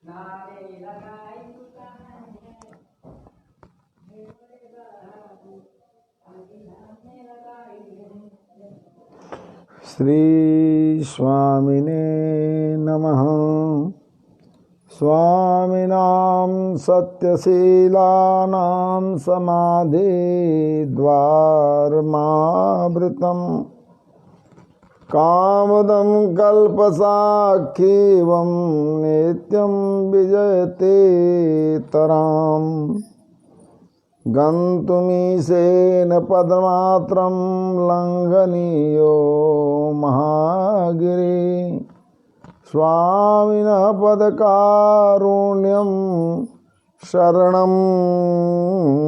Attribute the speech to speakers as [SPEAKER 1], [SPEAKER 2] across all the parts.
[SPEAKER 1] श्री स्वामिने नमः। स्वामिनां सत्यशीलानां समाधिद्वारमावृतम् कामदं कल्पसाक्षीवं नित्यं विजयते तराम् गन्तुमीशेन पदमात्रं लङ्घनीयो महागिरि स्वामिनः पदकारुण्यं शरणं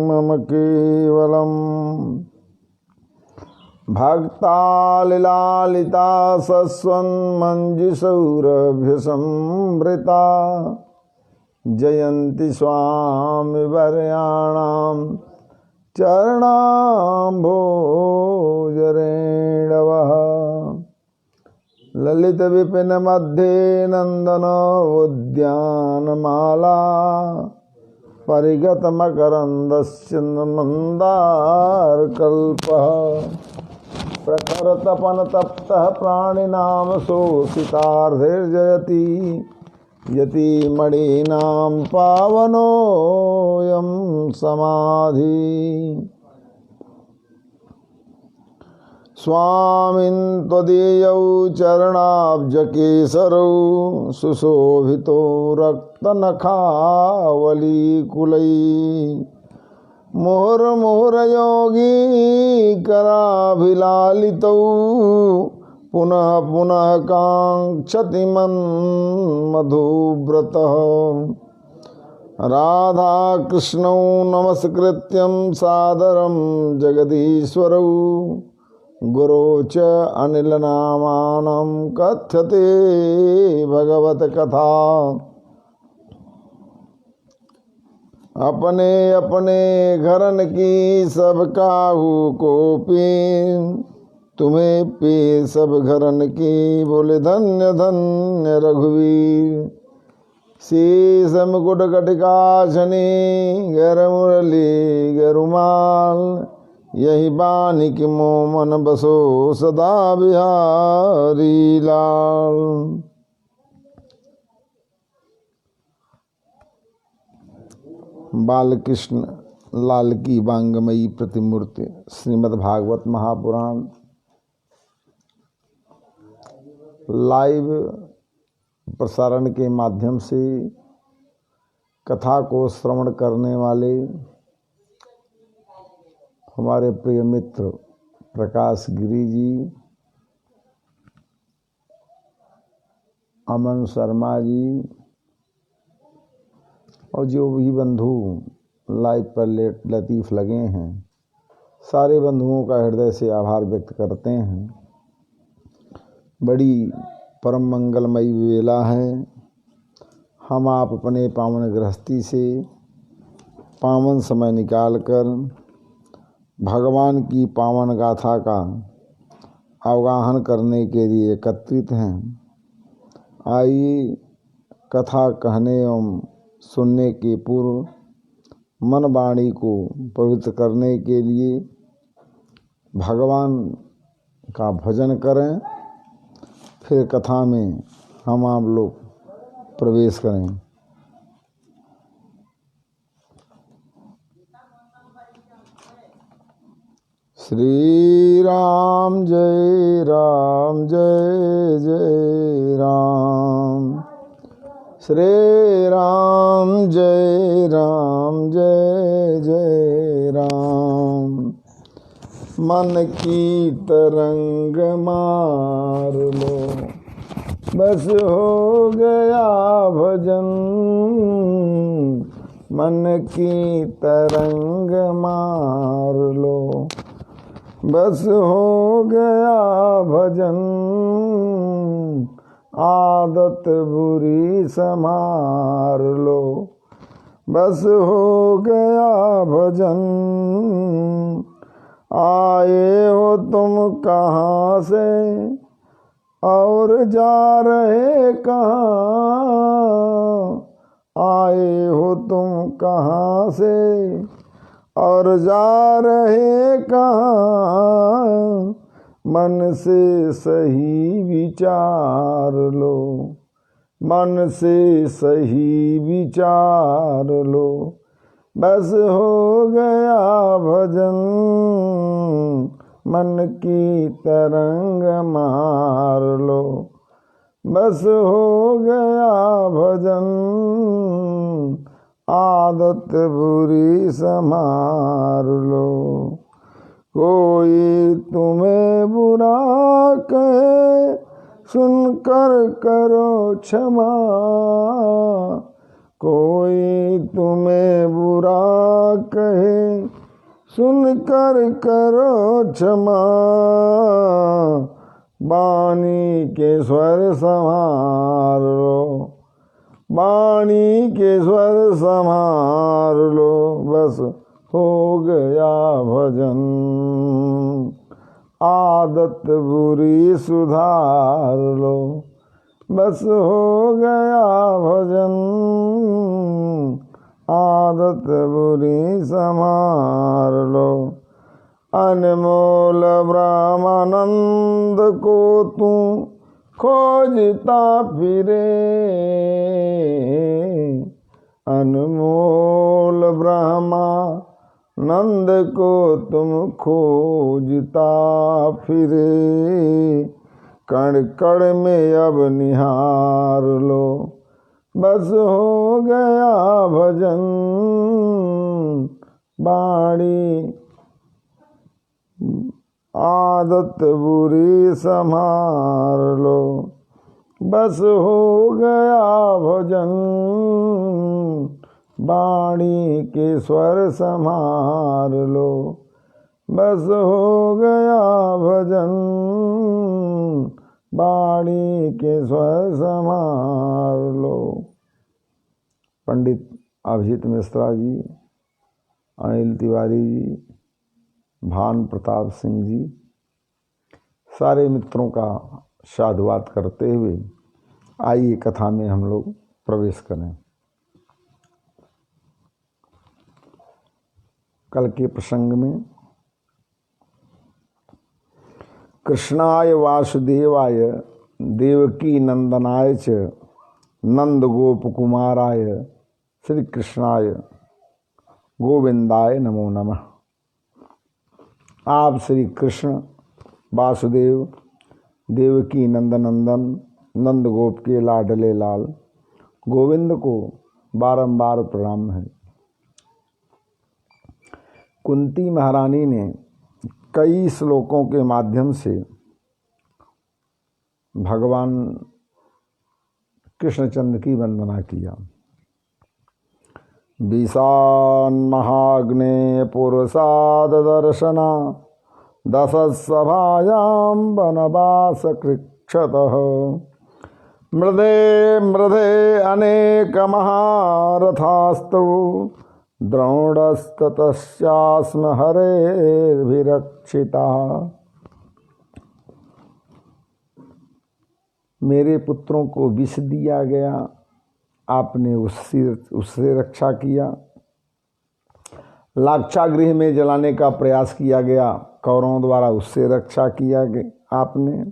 [SPEAKER 1] मम केवलम्। भक्तालिलालिता सस्वन्मञ्जुसौरभ्यसंवृता जयन्ति स्वामिवर्याणां चरणाम्भोजरेणवः। ललितविपिनमध्ये नन्दनोद्यानमाला परिगतमकरन्दश्चन्द्रमन्दारकल्पः प्रखरतपनतप्तः प्राणिनां शोषितार्धैर्जयति यतिमणीनां पावनोऽयं समाधि। स्वामिन् त्वदीयौ चरणाब्जकेसरौ सुशोभितो रक्तनखावलीकुलैः मुहुर्मुहुर्योगी कराभिलालितौ पुनः पुनः काङ्क्षति मन्मधुव्रतः। राधाकृष्णौ नमस्कृत्यं सादरं जगदीश्वरौ गुरो च अनिलनामानं कथ्यते भगवत्कथा। अपने अपने घरन की सब काहू को पी तुम्हें पे सब घरन की बोले धन्य धन्य रघुवीर। शीश मुकुट कटिकाशनी गर मुरली गरुमाल यही बानी कि मोमन बसो सदा बिहारी लाल। बालकृष्ण लाल की वांगमयी प्रतिमूर्ति श्रीमद् भागवत महापुराण लाइव प्रसारण के माध्यम से कथा को श्रवण करने वाले हमारे प्रिय मित्र प्रकाश गिरी जी, अमन शर्मा जी और जो भी बंधु लाइव पर लतीफ़ लगे हैं, सारे बंधुओं का हृदय से आभार व्यक्त करते हैं। बड़ी परम मंगलमयी वेला है। हम आप अपने पावन गृहस्थी से पावन समय निकालकर भगवान की पावन गाथा का अवगाहन करने के लिए एकत्रित हैं। आइए कथा कहने एवं सुनने के पूर्व मन वाणी को पवित्र करने के लिए भगवान का भजन करें, फिर कथा में हम आप लोग प्रवेश करें। श्री राम जय जय राम। श्री राम जय जय राम। मन की तरंग मार लो बस हो गया भजन। मन की तरंग मार लो बस हो गया भजन। आदत बुरी संभार लो बस हो गया भजन। आए हो तुम कहाँ से और जा रहे कहाँ। आए हो तुम कहाँ से और जा रहे कहाँ, मन से सही विचार लो, मन से सही विचार लो, बस हो गया भजन, मन की तरंग मार लो, बस हो गया भजन, आदत बुरी संभाल लो। कोई तुम्हें बुरा कहे सुनकर करो क्षमा, कोई तुम्हें बुरा कहे सुनकर करो क्षमा, वाणी के स्वर संभाल लो, वाणी के स्वर संभाल लो, बस हो गया भजन, आदत बुरी सुधार लो, बस हो गया भजन, आदत बुरी संभाल लो। अनमोल ब्रह्मानंद को तू खोजता फिरे, अनमोल ब्रह्मानंद को तुम खोजता फिरे, कण कण में अब निहार लो, बस हो गया भजन, बाणी आदत बुरी संभाल लो, बस हो गया भजन, वाणी के स्वर संभाल लो, बस हो गया भजन, वाणी के स्वर संभाल लो। पंडित अभिजीत मिश्रा जी, अनिल तिवारी जी, भान प्रताप सिंह जी, सारे मित्रों का साधुवाद करते हुए आइए कथा में हम लोग प्रवेश करें। कल के प्रसंग में कृष्णाय वासुदेवाय देवकी नंदनाय च नंद गोप कुमाराय श्री कृष्णाय गोविंदाय नमो नमः। आप श्री कृष्ण वासुदेव देवकी नंदनंदन नंद गोप के लाडले लाल गोविंद को बारंबार प्रणाम है। कुंती महारानी ने कई श्लोकों के माध्यम से भगवान कृष्णचंद्र की वंदना किया। विशान महाग्ने पुरुषाद दर्शना दशसभायां वनवास कृक्षतः मृदे मृदे अनेक महारथास्तु द्रोणस्ततस्यास्म हरेर्भिरक्षिता। मेरे पुत्रों को विष दिया गया, आपने उससे रक्षा किया। लाक्षागृह में जलाने का प्रयास किया गया, कौरवों द्वारा उससे रक्षा किया गया आपने।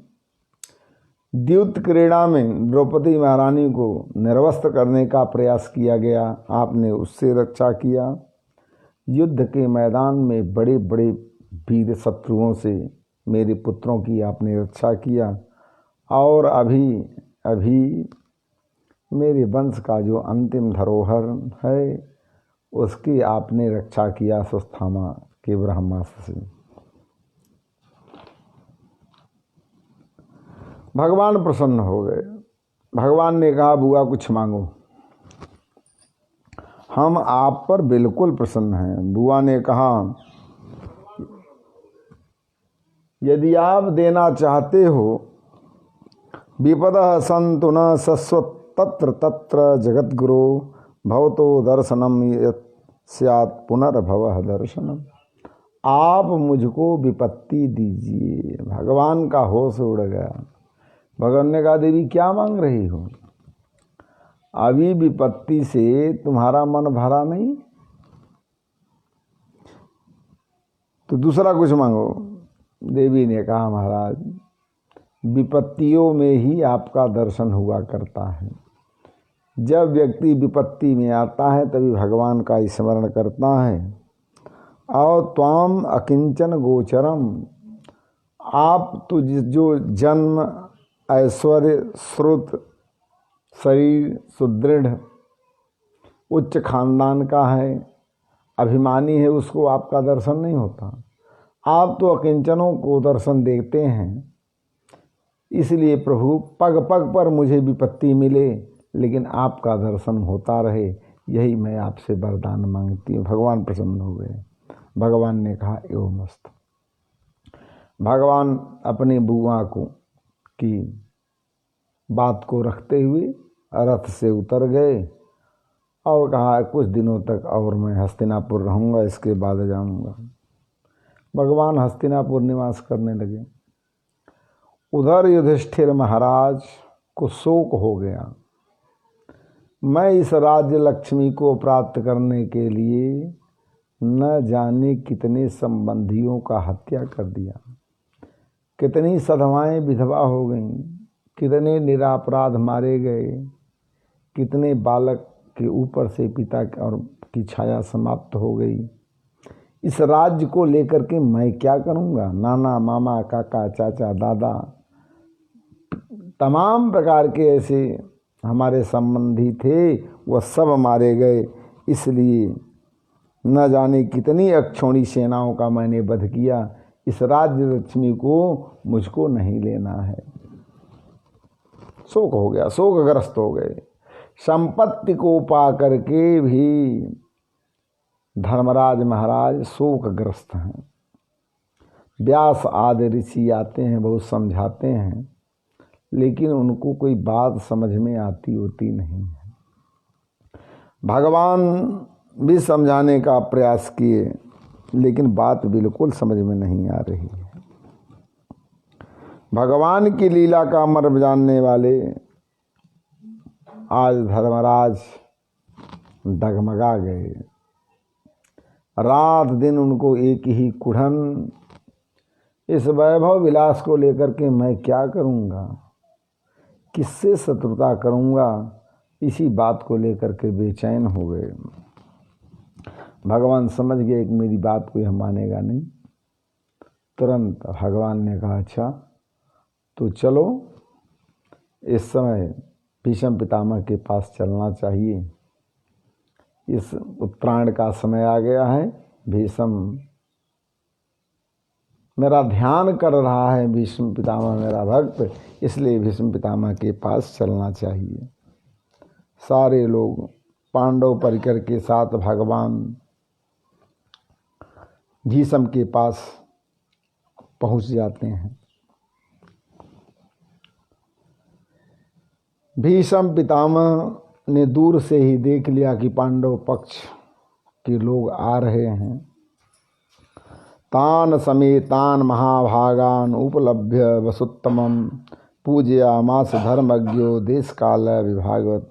[SPEAKER 1] द्यूत क्रीड़ा में द्रौपदी महारानी को निर्वस्त्र करने का प्रयास किया गया, आपने उससे रक्षा किया। युद्ध के मैदान में बड़े बड़े वीर शत्रुओं से मेरे पुत्रों की आपने रक्षा किया। और अभी मेरे वंश का जो अंतिम धरोहर है उसकी आपने रक्षा किया सुस्थामा के ब्रह्मास्त्र से। भगवान प्रसन्न हो गए। भगवान ने कहा बुआ कुछ मांगो। हम आप पर बिल्कुल प्रसन्न हैं। बुआ ने कहा यदि आप देना चाहते हो विपदः सन्तु न शश्वत तत्र तत्र जगद्गुरो भवतो दर्शनम स्यात् पुनर्भवः दर्शनम। आप मुझको विपत्ति दीजिए। भगवान का होश उड़ गया। भगवान ने कहा देवी क्या मांग रही हो? अभी विपत्ति से तुम्हारा मन भरा नहीं, तो दूसरा कुछ मांगो। देवी ने कहा, महाराज विपत्तियों में ही आपका दर्शन हुआ करता है। जब व्यक्ति विपत्ति में आता है तभी भगवान का स्मरण करता है। और त्वाम अकिंचन गोचरम, आप तो जो जन्म, ऐश्वर्य, श्रुत, शरीर सुदृढ़, उच्च खानदान का है, अभिमानी है, उसको आपका दर्शन नहीं होता। आप तो अकिंचनों को दर्शन देते हैं। इसलिए प्रभु पग पग पर मुझे विपत्ति मिले लेकिन आपका दर्शन होता रहे, यही मैं आपसे वरदान मांगती हूँ। भगवान प्रसन्न हो गए। भगवान ने कहा एवं मस्त। भगवान अपनी बुआ को की बात को रखते हुए रथ से उतर गए और कहा कुछ दिनों तक और मैं हस्तिनापुर रहूँगा, इसके बाद जाऊँगा। भगवान हस्तिनापुर निवास करने लगे। उधर युधिष्ठिर महाराज को शोक हो गया, मैं इस राज्य लक्ष्मी को प्राप्त करने के लिए न जाने कितने संबंधियों का हत्या कर दिया, कितनी सधवाएं विधवा हो गईं, कितने निरापराध मारे गए, कितने बालक के ऊपर से पिता और की छाया समाप्त हो गई। इस राज्य को लेकर के मैं क्या करूँगा? नाना, मामा, काका, चाचा, दादा, तमाम प्रकार के ऐसे हमारे संबंधी थे, वह सब मारे गए। इसलिए न जाने कितनी अक्षौणी सेनाओं का मैंने वध किया। इस राज्य लक्ष्मी को मुझको नहीं लेना है। शोक हो गया, शोकग्रस्त हो गए। संपत्ति को पा करके भी धर्मराज महाराज शोकग्रस्त हैं। व्यास आदि ऋषि आते हैं, बहुत समझाते हैं, लेकिन उनको कोई बात समझ में आती होती नहीं है। भगवान भी समझाने का प्रयास किए लेकिन बात बिल्कुल समझ में नहीं आ रही है। भगवान की लीला का मर्म जानने वाले आज धर्मराज डगमगा गए। रात दिन उनको एक ही कुढ़न, इस वैभव विलास को लेकर के मैं क्या करूँगा, किससे शत्रुता करूँगा, इसी बात को लेकर के बेचैन हो गए। भगवान समझ गए कि मेरी बात कोई हम मानेगा नहीं। तुरंत भगवान ने कहा अच्छा तो चलो, इस समय भीष्म पितामह के पास चलना चाहिए। इस उत्तरायण का समय आ गया है, भीष्म मेरा ध्यान कर रहा है, भीष्म पितामह मेरा भक्त, इसलिए भीष्म पितामह के पास चलना चाहिए। सारे लोग पांडव परिकर के साथ भगवान भीष्म के पास पहुंच जाते हैं। भीष्म पितामह ने दूर से ही देख लिया कि पांडव पक्ष के लोग आ रहे हैं। तान समेतान महाभागान उपलभ्य वसुत्तमं पूजयामास धर्मज्ञो देश काल विभागवत।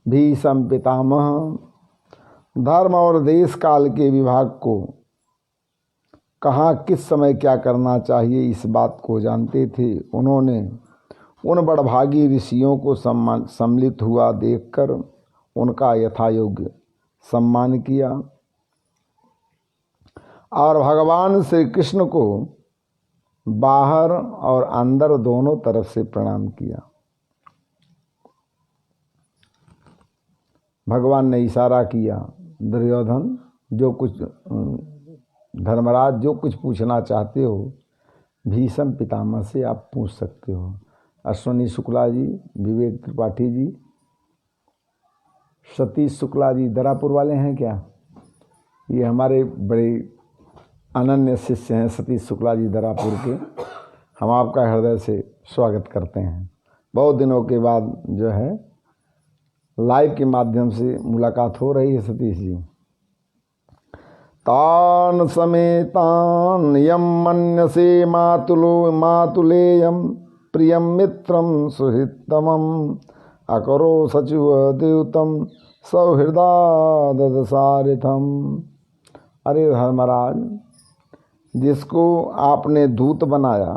[SPEAKER 1] भीष्म पितामह धर्म और देश काल के विभाग को, कहाँ किस समय क्या करना चाहिए, इस बात को जानते थे। उन्होंने उन बड़भागी ऋषियों को सम्मिलित हुआ देखकर उनका यथायोग्य सम्मान किया और भगवान श्री कृष्ण को बाहर और अंदर दोनों तरफ से प्रणाम किया। भगवान ने इशारा किया, दुर्योधन जो कुछ, धर्मराज जो कुछ पूछना चाहते हो भीष्म पितामह से आप पूछ सकते हो। अश्वनी शुक्ला जी, विवेक त्रिपाठी जी, सतीश शुक्ला जी दरापुर वाले हैं क्या? ये हमारे बड़े अनन्य शिष्य हैं, सतीश शुक्ला जी दरापुर के। हम आपका हृदय से स्वागत करते हैं। बहुत दिनों के बाद जो है लाइव के माध्यम से मुलाकात हो रही है सतीश जी। तान समेतान यम मन्यसे मातुलेयम प्रियम मित्रम सुहृत्तमं अकरो सचिव देवतम सौहृदा ददसारिथम। अरे धर्मराज, जिसको आपने दूत बनाया,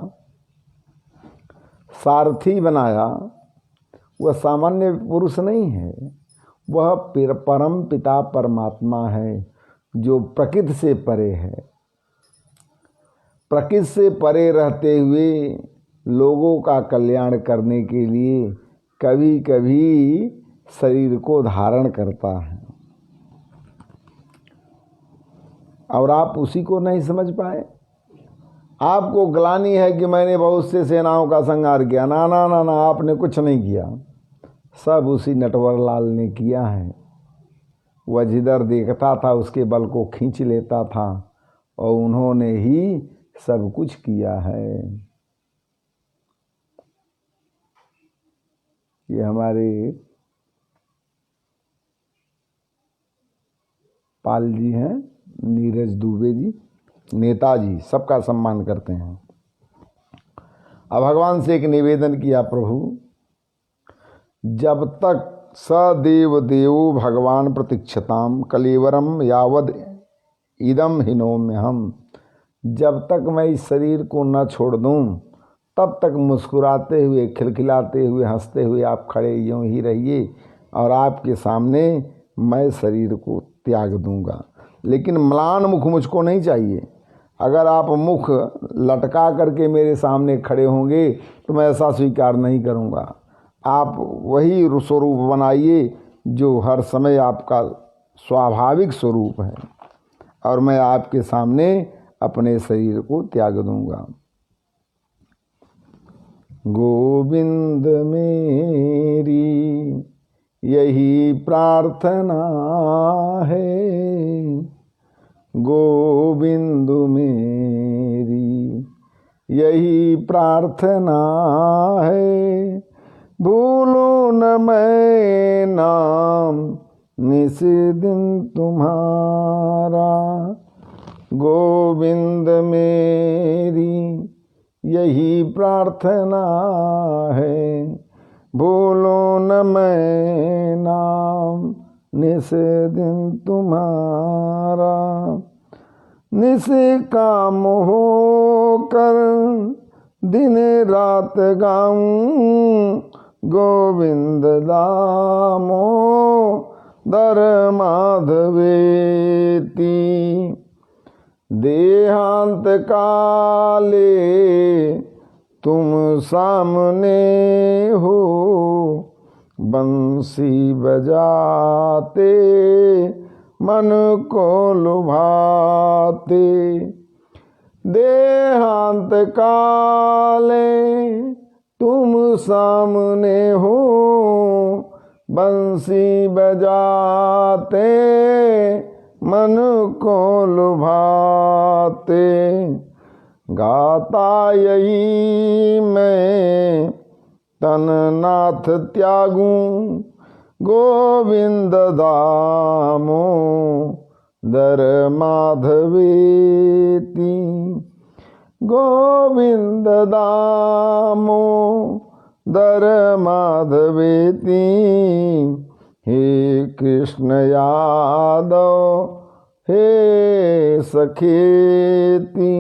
[SPEAKER 1] सारथी बनाया, वह सामान्य पुरुष नहीं है, वह परम पिता परमात्मा है जो प्रकृति से परे है। प्रकृति से परे रहते हुए लोगों का कल्याण करने के लिए कभी कभी शरीर को धारण करता है, और आप उसी को नहीं समझ पाए। आपको ग्लानि है कि मैंने बहुत से सेनाओं का संहार किया। ना ना ना ना, आपने कुछ नहीं किया, सब उसी नटवर लाल ने किया है। वह जिधर देखता था उसके बल को खींच लेता था, और उन्होंने ही सब कुछ किया है। ये हमारे पाल जी हैं, नीरज दुबे जी, नेताजी, सबका सम्मान करते हैं। अब भगवान से एक निवेदन किया, प्रभु जब तक सदेव देवो भगवान प्रतीक्षताम कलेवरम यावद इदम हिनोम्य हम, जब तक मैं इस शरीर को न छोड़ दूं तब तक मुस्कुराते हुए, खिलखिलाते हुए, हंसते हुए आप खड़े यूं ही रहिए, और आपके सामने मैं शरीर को त्याग दूंगा। लेकिन म्लान मुख मुझको नहीं चाहिए। अगर आप मुख लटका करके मेरे सामने खड़े होंगे तो मैं ऐसा स्वीकार नहीं करूंगा। आप वही स्वरूप बनाइए जो हर समय आपका स्वाभाविक स्वरूप है, और मैं आपके सामने अपने शरीर को त्याग दूंगा। गोविंद मेरी यही प्रार्थना है, गोविंद मेरी यही प्रार्थना है, भूलो न मैं नाम निस दिन तुम्हारा, गोविंद मेरी यही प्रार्थना है, भूलो न मैं नाम निस दिन तुम्हारा, निष्काम होकर दिन रात गाऊं, गोविंद दामो दर माधवेती, देहांत काले तुम सामने हो, बंसी बजाते मन को लुभाते, देहांत काले तुम सामने हो, बंसी बजाते मन को लुभाते, गाता यही मैं तन नाथ त्यागूं, गोविंद दामो दर माधवेती, गोविंद दामो दर माधवेती, हे कृष्ण यादव हे सखेती,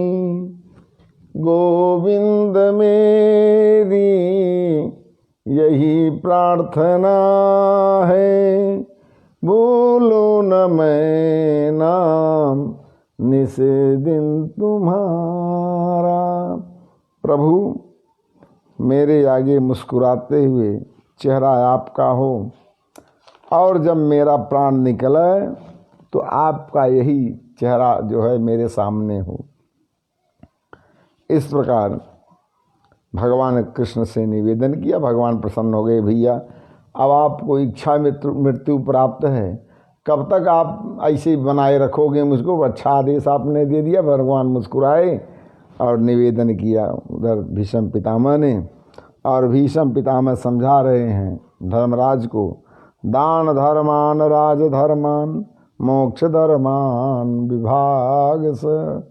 [SPEAKER 1] गोविंद मेरी यही प्रार्थना है, भूलो न मैं नाम निस दिन तुम्हारा। प्रभु मेरे आगे मुस्कुराते हुए चेहरा आपका हो, और जब मेरा प्राण निकले तो आपका यही चेहरा जो है मेरे सामने हो। इस प्रकार भगवान कृष्ण से निवेदन किया। भगवान प्रसन्न हो गए, भैया अब आपको इच्छा मृत्यु प्राप्त है, कब तक आप ऐसे बनाए रखोगे मुझको? अच्छा आदेश आपने दे दिया। भगवान मुस्कुराए और निवेदन किया उधर भीष्म पितामह ने, और भीष्म पितामह समझा रहे हैं धर्मराज को, दान धर्मान राज धर्मान मोक्ष धर्मान विभाग स,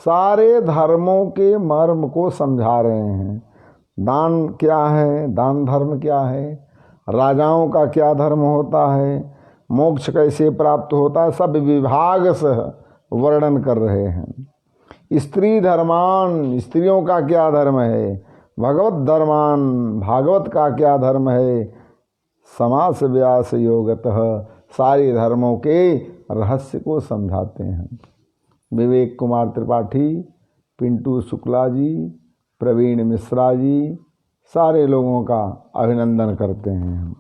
[SPEAKER 1] सारे धर्मों के मर्म को समझा रहे हैं। दान क्या है, दान धर्म क्या है, राजाओं का क्या धर्म होता है, मोक्ष कैसे प्राप्त होता है, सब विभाग से वर्णन कर रहे हैं। स्त्री धर्मान, स्त्रियों का क्या धर्म है, भगवत धर्मान, भागवत का क्या धर्म है, समास व्यास योगतः, सारे धर्मों के रहस्य को समझाते हैं। विवेक कुमार त्रिपाठी, पिंटू शुक्ला जी, प्रवीण मिश्रा जी, सारे लोगों का अभिनंदन करते हैं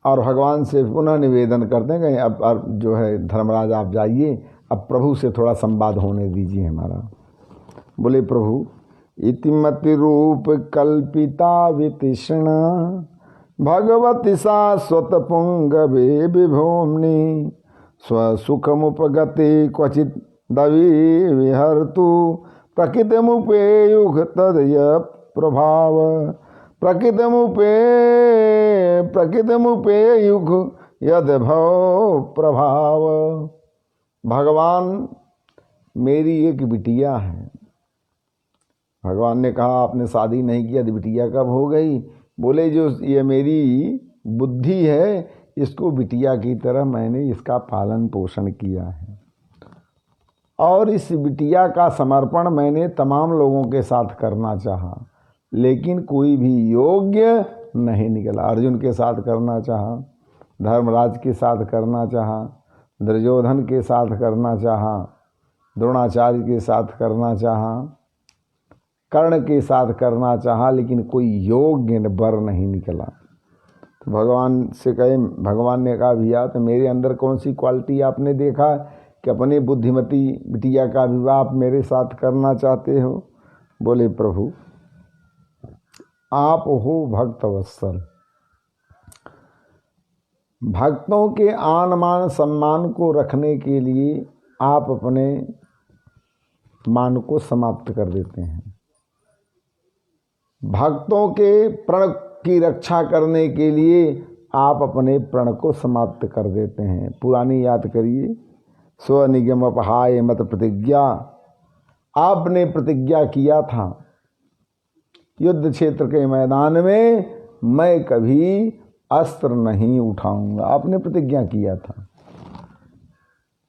[SPEAKER 1] और भगवान से पुनः निवेदन करते हैं कि अब जो है धर्मराज आप जाइए, अब प्रभु से थोड़ा संवाद होने दीजिए हमारा। बोले प्रभु, इतिमति रूप कल्पिता वितृष्णा भगवती शाश्वत पुंगवे विभोम्नि स्वसुखमुपगते क्वचित दवि विहर्तु प्रकृतिमुपेयुग तदय प्रभाव प्रकृतिमुपेयुग यद भव प्रभाव। भगवान, मेरी एक बिटिया है। भगवान ने कहा आपने शादी नहीं किया तो बिटिया कब हो गई? बोले जो ये मेरी बुद्धि है, इसको बिटिया की तरह मैंने इसका पालन पोषण किया है और इस बिटिया का समर्पण मैंने तमाम लोगों के साथ करना चाहा, लेकिन कोई भी योग्य नहीं निकला। अर्जुन के साथ करना चाहा, धर्मराज के साथ करना चाहा, दुर्योधन के साथ करना चाहा, द्रोणाचार्य के साथ करना चाहा, कर्ण के साथ करना चाहा, लेकिन कोई योग्य वर नहीं निकला। तो भगवान से कहे, भगवान ने कहा भैया तो मेरे अंदर कौन सी क्वालिटी आपने देखा कि अपनी बुद्धिमती बिटिया का विवाह आप मेरे साथ करना चाहते हो? बोले प्रभु, आप हो भक्त वत्सल, भक्तों के आन मान सम्मान को रखने के लिए आप अपने मान को समाप्त कर देते हैं। भक्तों के प्रण की रक्षा करने के लिए आप अपने प्रण को समाप्त कर देते हैं। पुरानी याद करिए, स्वनिगम अपहाय मत प्रतिज्ञा, आपने प्रतिज्ञा किया था युद्ध क्षेत्र के मैदान में मैं कभी अस्त्र नहीं उठाऊंगा, आपने प्रतिज्ञा किया था।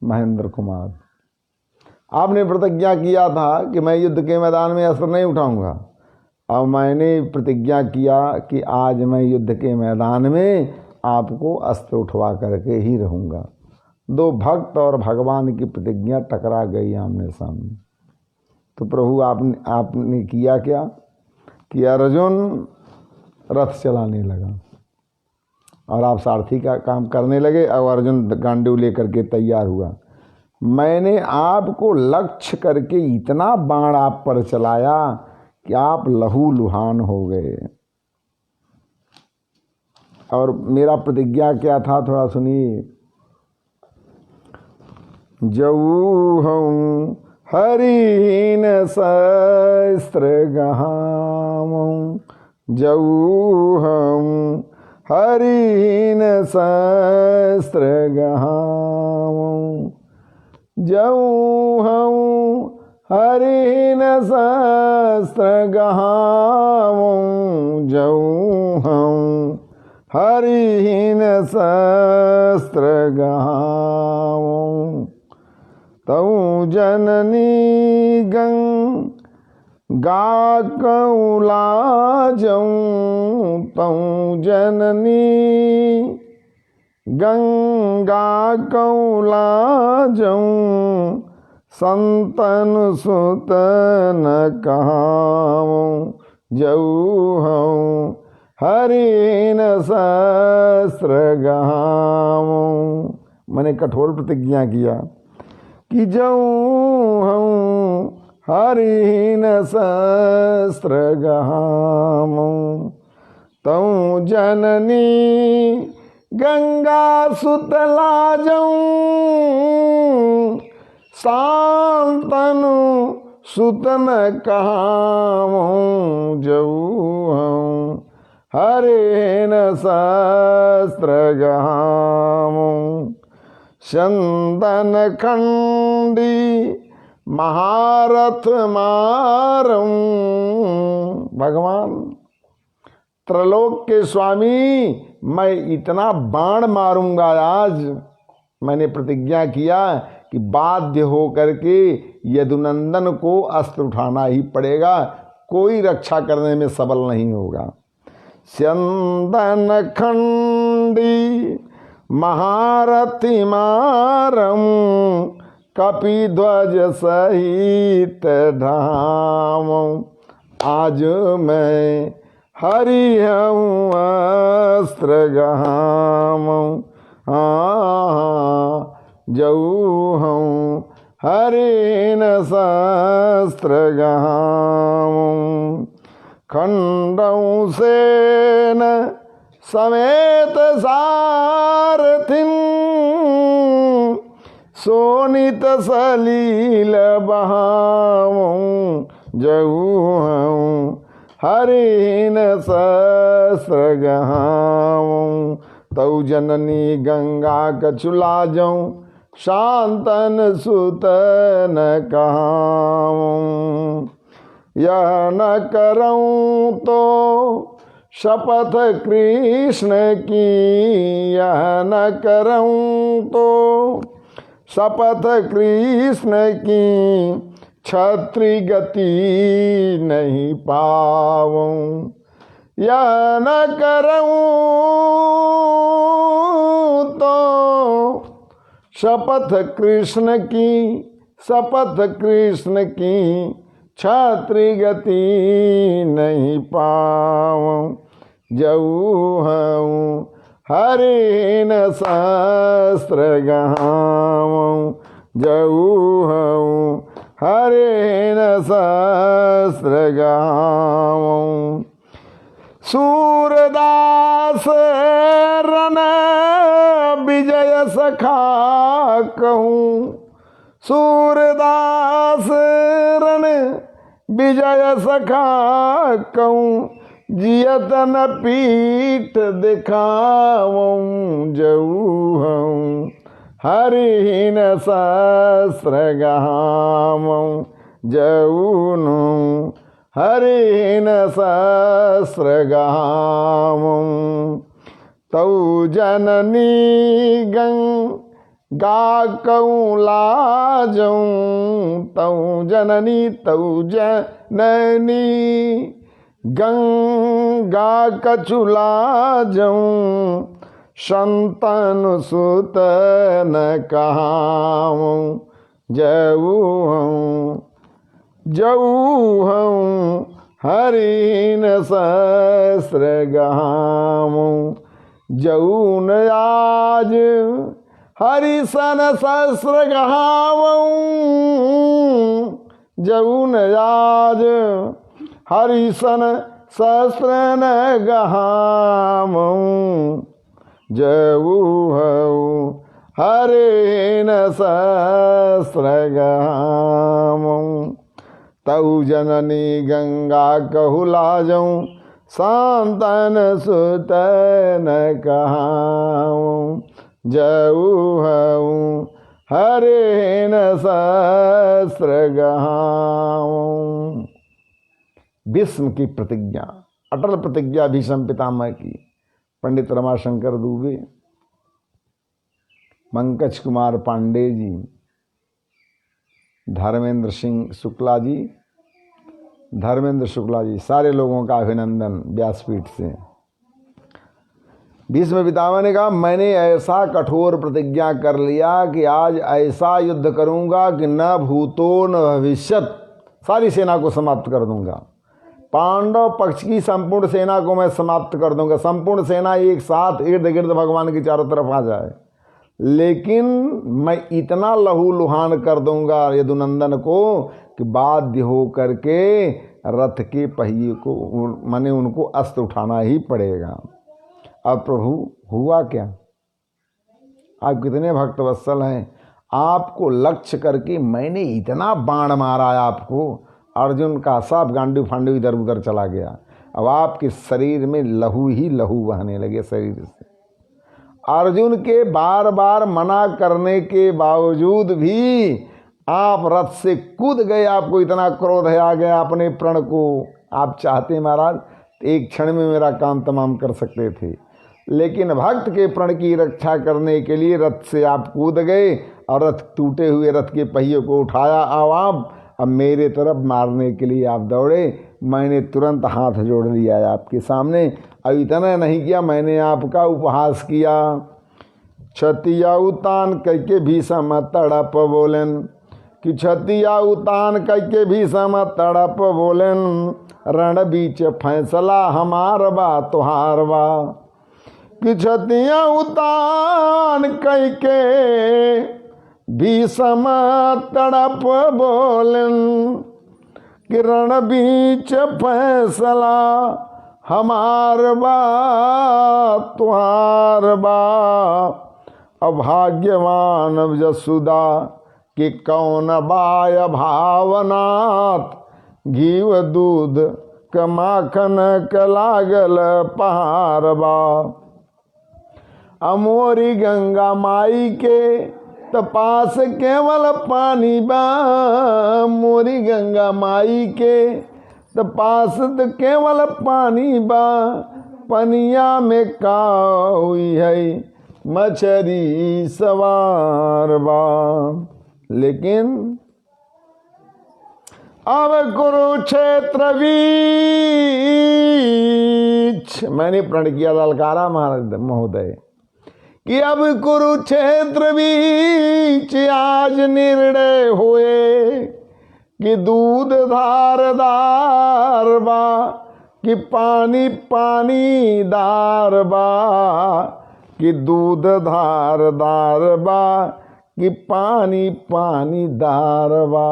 [SPEAKER 1] महेंद्र कुमार, आपने प्रतिज्ञा किया था कि मैं युद्ध के मैदान में अस्त्र नहीं उठाऊंगा। अब मैंने प्रतिज्ञा किया कि आज मैं युद्ध के मैदान में आपको अस्त्र उठवा करके ही रहूँगा। दो भक्त और भगवान की प्रतिज्ञा टकरा गई आमने सामने। तो प्रभु आपने किया क्या कि अर्जुन रथ चलाने लगा और आप सारथी का काम करने लगे और अर्जुन गांडू लेकर के तैयार हुआ। मैंने आपको लक्ष्य करके इतना बाण आप पर चलाया कि आप लहूलुहान हो गए। और मेरा प्रतिज्ञा क्या था, थोड़ा सुनिए। जऊ हूँ हरिहीन शस्त्र गहाऊँ, जऊ हूँ हरिहीन शस्त्र गहाऊँ, जऊ हूँ हरिहीन शस्त्र गहाऊँ, जऊ हूँ हरिहीन शस्त्र गहाऊँ। तऊ जननी गंगा कौला जऊँ, तऊ जननी गंगा कौला जऊँ, संतन सुतन कहाऊँ, जऊ हूँ हरिहीन शस्त्र गहाऊँ। मैंने कठोर प्रतिज्ञा किया कि जऊ हूँ हरिहीन शस्त्र गहाऊँ। तऊ जननी गंगा सुतला जऊँ, शांतनु सुतन कहाऊँ, जऊ हूँ हरिहीन शस्त्र गहाऊँ। चंदन खंडी महारथ मारूं। भगवान त्रिलोक के स्वामी, मैं इतना बाण मारूंगा आज, मैंने प्रतिज्ञा किया कि बाध्य हो करके यदुनंदन को अस्त्र उठाना ही पड़ेगा, कोई रक्षा करने में सबल नहीं होगा। चंदन खंडी महारथी मारम, कपिध्वज सहित धाम, आज मैं हरि हूँ अस्त्र गहाम, जऊ हूँ हरिन शस्त्र गहाम, खंडऊ सेन समेत सारथिन, सोनित सलील बहाऊं, जऊ हूँ हरिन शस्त्र गहाऊं, तौ जननी गंगा कछुला जाऊं, शांतन सुत न कहाऊं, यह न करऊं तो शपथ कृष्ण की, यह न करऊं तो शपथ कृष्ण की, क्षत्रि गति नहीं पाऊं, यह न करऊं तो शपथ कृष्ण की, शपथ कृष्ण की, क्षत्रि गति नहीं पाऊं, जऊ हूँ हरिन शस्त्र गहाऊं, जऊ हूँ हरिन शस्त्र गहाऊं, सूरदास रन विजय सखा कहूँ, सूरदास रन विजय सखा कहूँ, जियत न पीठ दिखाऊं, जऊ हूँ हरिन शस्त्र गहाऊं, जऊनु हरिन शस्त्र गहाऊं, तौ जननी गंगा कहूँ लाजऊं, तौ जननी गंगा कछुला जाऊं, संतन सुत न कहाऊं, जऊ हूँ हरिन शस्त्र गहाऊं, जऊ न आज हरिसन शस्त्र गहाऊं, जऊ न आज हरिसन शस्त्र न गहाऊं, जऊ हूँ हरिन शस्त्र गहाऊं, तौ जननी गंगा कहू लाजऊं, संतन सुत न कहाऊं, जऊ हूँ हरिन शस्त्र गहाऊं। भीष्म की प्रतिज्ञा, अटल प्रतिज्ञा भीष्म पितामह की। पंडित रमाशंकर दुबे, पंकज कुमार पांडे जी, धर्मेंद्र सिंह शुक्ला जी, धर्मेंद्र शुक्ला जी, सारे लोगों का अभिनंदन व्यासपीठ से। भीष्म पितामह ने कहा, मैंने ऐसा कठोर प्रतिज्ञा कर लिया कि आज ऐसा युद्ध करूंगा कि न भूतो न भविष्यत, सारी सेना को समाप्त कर दूंगा। पांडव पक्ष की संपूर्ण सेना को मैं समाप्त कर दूंगा। संपूर्ण सेना एक साथ इर्द गिर्द भगवान की चारों तरफ आ जाए, लेकिन मैं इतना लहू लुहान कर दूंगा यदुनंदन को कि बाध्य हो करके रथ के पहिए को, माने उनको अस्त्र उठाना ही पड़ेगा। अब प्रभु हुआ क्या? आप कितने भक्तवत्सल हैं, आपको लक्ष्य करके मैंने इतना बाण मारा आपको, अर्जुन का सब गांडू फांडू इधर उधर चला गया। अब आपके शरीर में लहू ही लहू बहने लगे शरीर से। अर्जुन के बार बार मना करने के बावजूद भी आप रथ से कूद गए। आपको इतना क्रोध है आ गया अपने प्रण को। आप चाहते महाराज एक क्षण में मेरा काम तमाम कर सकते थे, लेकिन भक्त के प्रण की रक्षा करने के लिए रथ से आप कूद गए और रथ टूटे हुए रथ के पहिए को उठाया आप अब मेरे तरफ मारने के लिए आप दौड़े। मैंने तुरंत हाथ जोड़ लिया आपके सामने। अब इतना नहीं किया, मैंने आपका उपहास किया। छतिया उतान करके भीषम तड़प बोलन कि छतिया उतान करके भीषम तड़प बोलन रण बीच फैसला हमार बा तुहार बा। कि छतिया उतान करके भीषम तड़प बोलन कि रण बीच फैसला हमार बा तुहार बा। अभाग्यवान जसुदा कि कौन बाय भावनाथ घीव दूध क माखन क लागल पहाड़ बा। अमोरी गंगा माई के तपास केवल पानी बा। मोरी गंगा माई के तपास केवल पानी बा। पनिया में का हुई है मछरी सवार बा। लेकिन अब कुरुक्षेत्र बीच मैंने प्रण किया ललकारा महाराज महोदय कि अब कुरुक्षेत्र बीच आज निर्णय हुए कि दूध धारदार बा कि पानी पानी दार बा। कि दूध धारदार बा कि पानी पानी दार बा।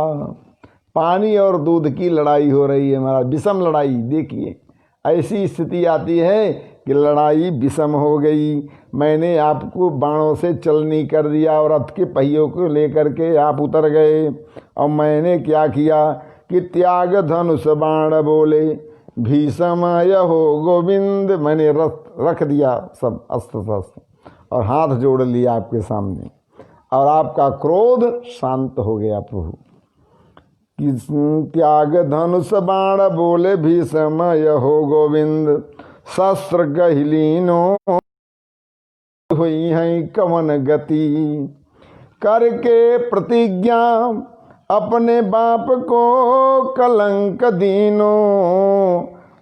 [SPEAKER 1] पानी और दूध की लड़ाई हो रही है महाराज, विषम लड़ाई। देखिए ऐसी स्थिति आती है कि लड़ाई विषम हो गई। मैंने आपको बाणों से चलनी कर दिया और रथ के पहियों को लेकर के आप उतर गए। और मैंने क्या किया कि त्याग धनुष बाण बोले भीषम यहो गोविंद। मैंने रख दिया सब अस्त्र शस्त्र और हाथ जोड़ लिया आपके सामने और आपका क्रोध शांत हो गया प्रभु। त्याग धनुष बाण बोले भीषम यहो गोविंद शस्त्र गहिलीनो हुई है कवन गति। करके प्रतिज्ञा अपने बाप को कलंक दीनो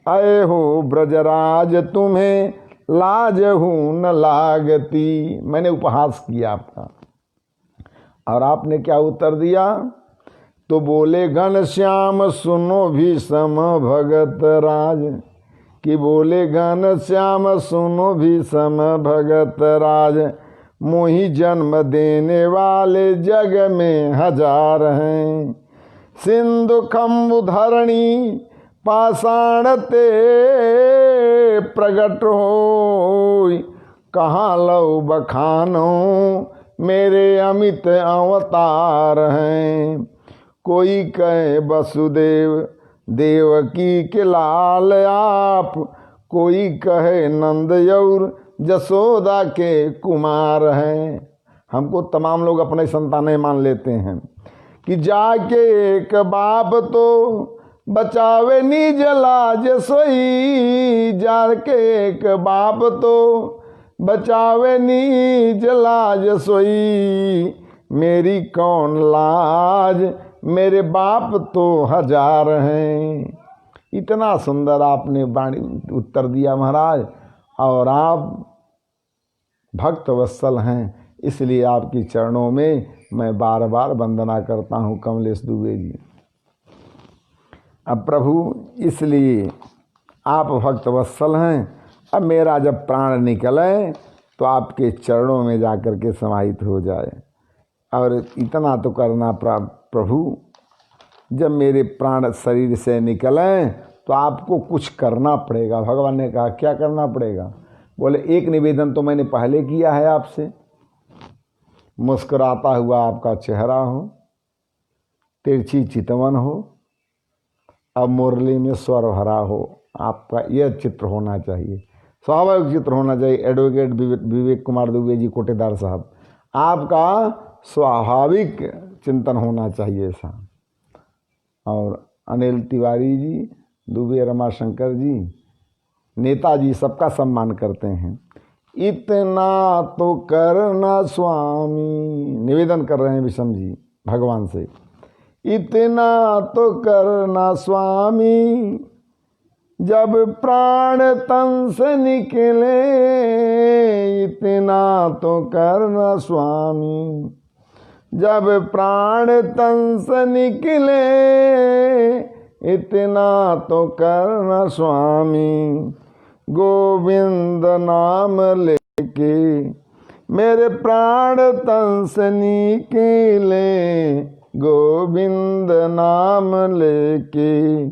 [SPEAKER 1] आए हो ब्रजराज तुम्हें लाज हूँ न लागती। मैंने उपहास किया आपका और आपने क्या उत्तर दिया? तो बोले घनश्याम सुनो भीषम भगत राज। कि बोले घनश्याम सुनो भीषम भगत राज मोहि जन्म देने वाले जग में हजार हैं। सिंधु खम्बु धरणी पाषाण ते प्रगट हो कहाँ लौ बखानो मेरे अमित अवतार हैं। कोई कहे वसुदेव देवकी के लाल आप, कोई कहे नंद और जसोदा के कुमार हैं। हमको तमाम लोग अपने संतानें मान लेते हैं कि जाके एक बाप तो बचावे निज लाज सोई। जाके एक बाप तो बचावे निज लाज सोई। मेरी कौन लाज मेरे बाप तो हजार हैं। इतना सुंदर आपने वाणी उत्तर दिया महाराज। और आप भक्त वत्सल हैं, इसलिए आपके चरणों में मैं बार बार वंदना करता हूँ कमलेश दुबे जी। अब प्रभु इसलिए आप भक्त वत्सल हैं। अब मेरा जब प्राण निकले तो आपके चरणों में जाकर के समाहित हो जाए। और इतना तो करना प्रभु, जब मेरे प्राण शरीर से निकलें तो आपको कुछ करना पड़ेगा। भगवान ने कहा क्या करना पड़ेगा? बोले एक निवेदन तो मैंने पहले किया है आपसे। मुस्कुराता हुआ आपका चेहरा हो, तिरछी चितवन हो, अब मुरली में स्वर भरा हो। आपका यह चित्र होना चाहिए, स्वाभाविक चित्र होना चाहिए। एडवोकेट विवेक कुमार दुबे जी कोटेदार साहब, आपका स्वाभाविक चिंतन होना चाहिए ऐसा। और अनिल तिवारी जी, दुबे रमाशंकर जी, नेताजी सबका सम्मान करते हैं। इतना तो करना स्वामी, निवेदन कर रहे हैं विषम जी भगवान से, इतना तो करना स्वामी, जब प्राण तन से निकले, इतना तो करना स्वामी, जब प्राण तन से निकले, इतना तो करना स्वामी, गोविंद नाम लेके मेरे प्राण तन से निकले, गोविंद नाम लेके।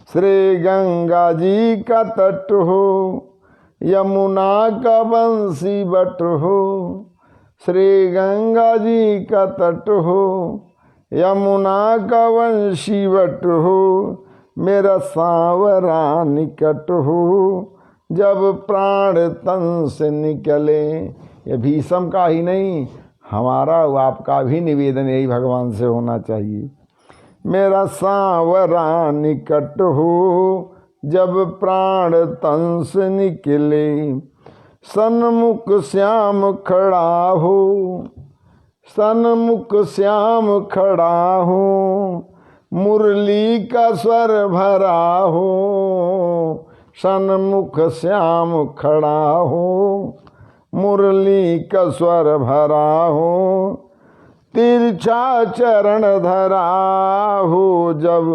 [SPEAKER 1] श्री गंगा जी का तट हो, यमुना का बंसी बट हो, श्री गंगा जी का तट हो, यमुना का वंशी बट हो, मेरा सांवरा निकट हो, जब प्राण तन से निकले। ये भीषम का ही नहीं, हमारा आपका भी निवेदन यही भगवान से होना चाहिए। मेरा सांवरा निकट हो, जब प्राण तन से निकले, सन्मुख श्याम खड़ा हो, सन्मुख श्याम खड़ा हो, मुरली का स्वर भरा हो, सन्मुख श्याम खड़ा हो, मुरली का स्वर भरा हो, तिरछा चरण धरा हो, जब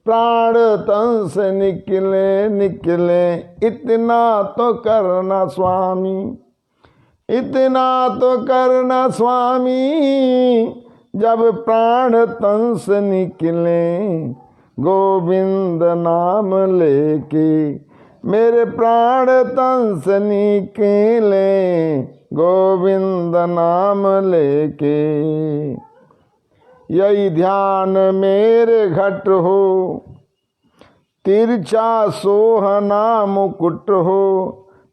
[SPEAKER 1] प्राण तन से निकले निकले, इतना तो करना स्वामी, इतना तो करना स्वामी, जब प्राण तन से निकले, गोविंद नाम लेके मेरे प्राण तन से निकले, गोविंद नाम लेके। यही ध्यान मेरे घट हो, तिरछा सोहना मुकुट हो,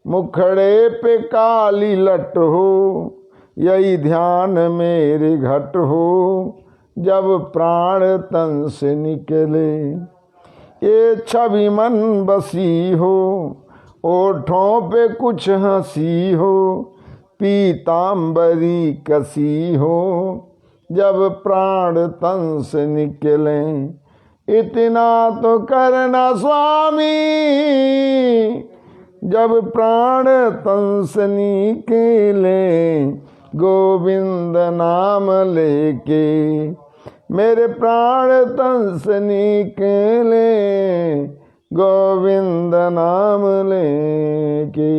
[SPEAKER 1] मुखड़े पे काली लट हो, यही ध्यान मेरे घट हो, जब प्राण तन से निकले। ये छवि मन बसी हो, ओठों पे कुछ हंसी हो, पीतांबरी कसी हो, जब प्राण तन से निकले, इतना तो करना स्वामी, जब प्राण तन से निकले, गोविंद नाम लेके मेरे प्राण तन से निकले, गोविंद नाम लेके।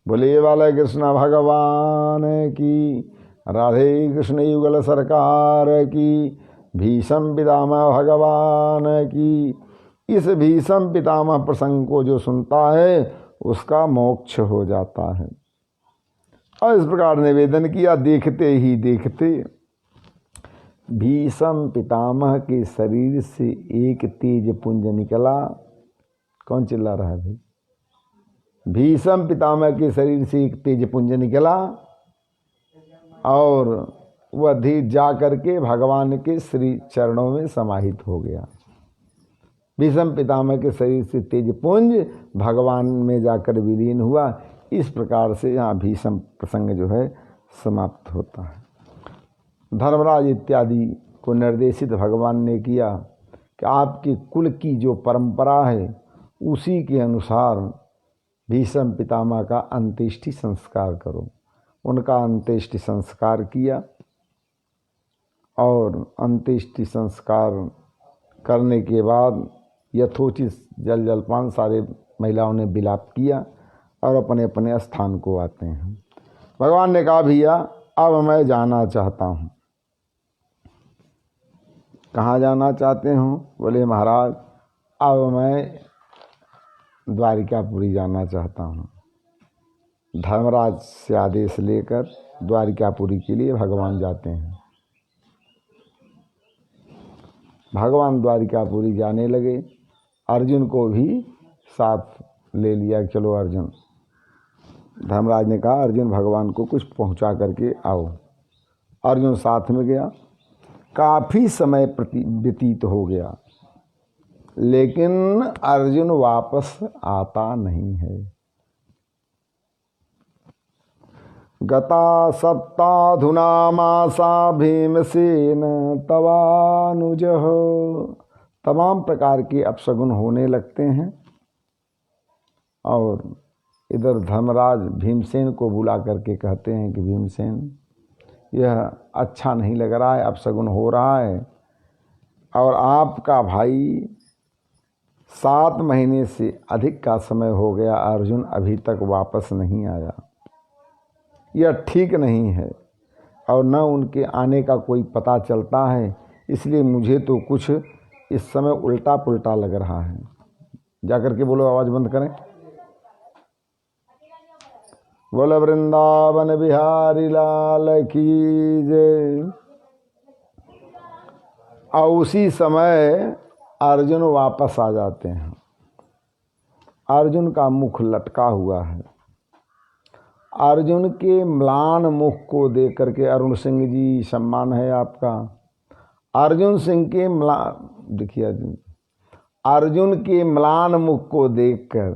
[SPEAKER 1] बोले बाला कृष्ण भगवान की, राधे कृष्ण युगल सरकार की, भीषम पितामह भगवान की। इस भीषम पितामह प्रसंग को जो सुनता है उसका मोक्ष हो जाता है। और इस प्रकार निवेदन किया। देखते ही देखते भीषम पितामह के शरीर से एक तेज पुंज निकला। कौन चिल्ला रहा है भाई? भीषम पितामह के शरीर से एक तेज पुंज निकला और वह धीरे जा करके भगवान के श्री चरणों में समाहित हो गया। भीषम पितामह के शरीर से तेज पुंज भगवान में जाकर विलीन हुआ। इस प्रकार से यहाँ भीषम प्रसंग जो है समाप्त होता है। धर्मराज इत्यादि को निर्देशित भगवान ने किया कि आपके कुल की जो परंपरा है उसी के अनुसार भीषम पितामह का अंत्येष्टि संस्कार करो। उनका अंत्येष्टि संस्कार किया और अंत्येष्टि संस्कार करने के बाद यथोचित जल जलपान सारे महिलाओं ने विलाप किया और अपने अपने स्थान को आते हैं। भगवान ने कहा भैया अब मैं जाना चाहता हूँ। कहाँ जाना चाहते हो? बोले महाराज अब मैं द्वारिकापुरी जाना चाहता हूँ। धर्मराज से आदेश लेकर द्वारिकापुरी के लिए भगवान जाते हैं। भगवान द्वारिकापुरी जाने लगे। अर्जुन को भी साथ ले लिया। चलो अर्जुन। धर्मराज ने कहा अर्जुन भगवान को कुछ पहुंचा करके आओ। अर्जुन साथ में गया। काफ़ी समय व्यतीत हो गया लेकिन अर्जुन वापस आता नहीं है। गता सप्ताधुना मासा भीमसेन तवानुज। तमाम प्रकार के अपशगुन होने लगते हैं और इधर धर्मराज भीमसेन को बुला करके कहते हैं कि भीमसेन, यह अच्छा नहीं लग रहा है, अपशगुन हो रहा है और आपका भाई 7 महीने से अधिक का समय हो गया, अर्जुन अभी तक वापस नहीं आया। यह ठीक नहीं है और न उनके आने का कोई पता चलता है, इसलिए मुझे तो कुछ इस समय उल्टा पुल्टा लग रहा है। जाकर के बोलो, आवाज़ बंद करें। बोलो वृंदावन बिहारी लाल की जय। और उसी समय अर्जुन वापस आ जाते हैं। अर्जुन का मुख लटका हुआ है। अर्जुन के म्लान मुख को देख करके, अरुण सिंह जी सम्मान है आपका। अर्जुन सिंह के देखिए, अर्जुन के म्लान मुख को देखकर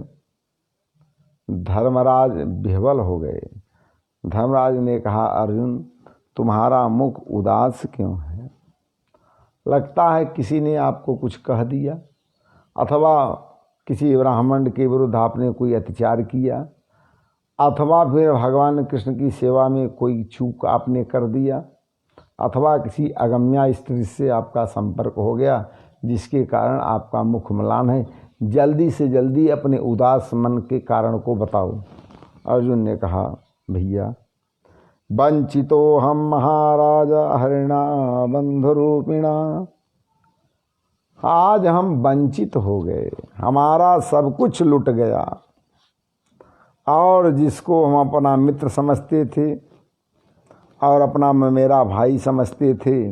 [SPEAKER 1] धर्मराज विह्वल हो गए। धर्मराज ने कहा, अर्जुन तुम्हारा मुख उदास क्यों है? लगता है किसी ने आपको कुछ कह दिया, अथवा किसी ब्राह्मण के विरुद्ध आपने कोई अत्याचार किया, अथवा फिर भगवान कृष्ण की सेवा में कोई चूक आपने कर दिया, अथवा किसी अगम्या स्त्री से आपका संपर्क हो गया जिसके कारण आपका मुख म्लान है। जल्दी से जल्दी अपने उदास मन के कारण को बताओ। अर्जुन ने कहा, भैया वंचितो हम महाराजा हरिणा बंधुरूपिणा। आज हम वंचित हो गए, हमारा सब कुछ लुट गया और जिसको हम अपना मित्र समझते थे और अपना मेरा भाई समझते थे,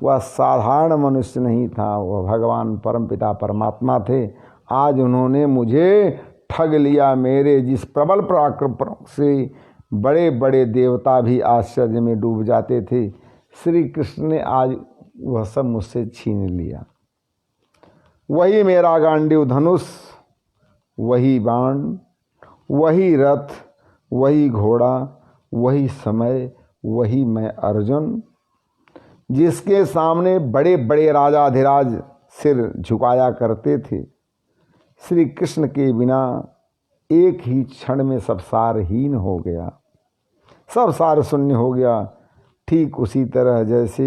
[SPEAKER 1] वह साधारण मनुष्य नहीं था, वह भगवान परमपिता परमात्मा थे। आज उन्होंने मुझे ठग लिया। मेरे जिस प्रबल पराक्रम से बड़े बड़े देवता भी आश्चर्य में डूब जाते थे, श्री कृष्ण ने आज वह सब मुझसे छीन लिया। वही मेरा गांडीव धनुष, वही बाण, वही रथ, वही घोड़ा, वही समय, वही मैं अर्जुन, जिसके सामने बड़े बड़े राजाधिराज सिर झुकाया करते थे। श्री कृष्ण के बिना एक ही क्षण में सब सारहीन हो गया, सब सार शून्य हो गया। ठीक उसी तरह जैसे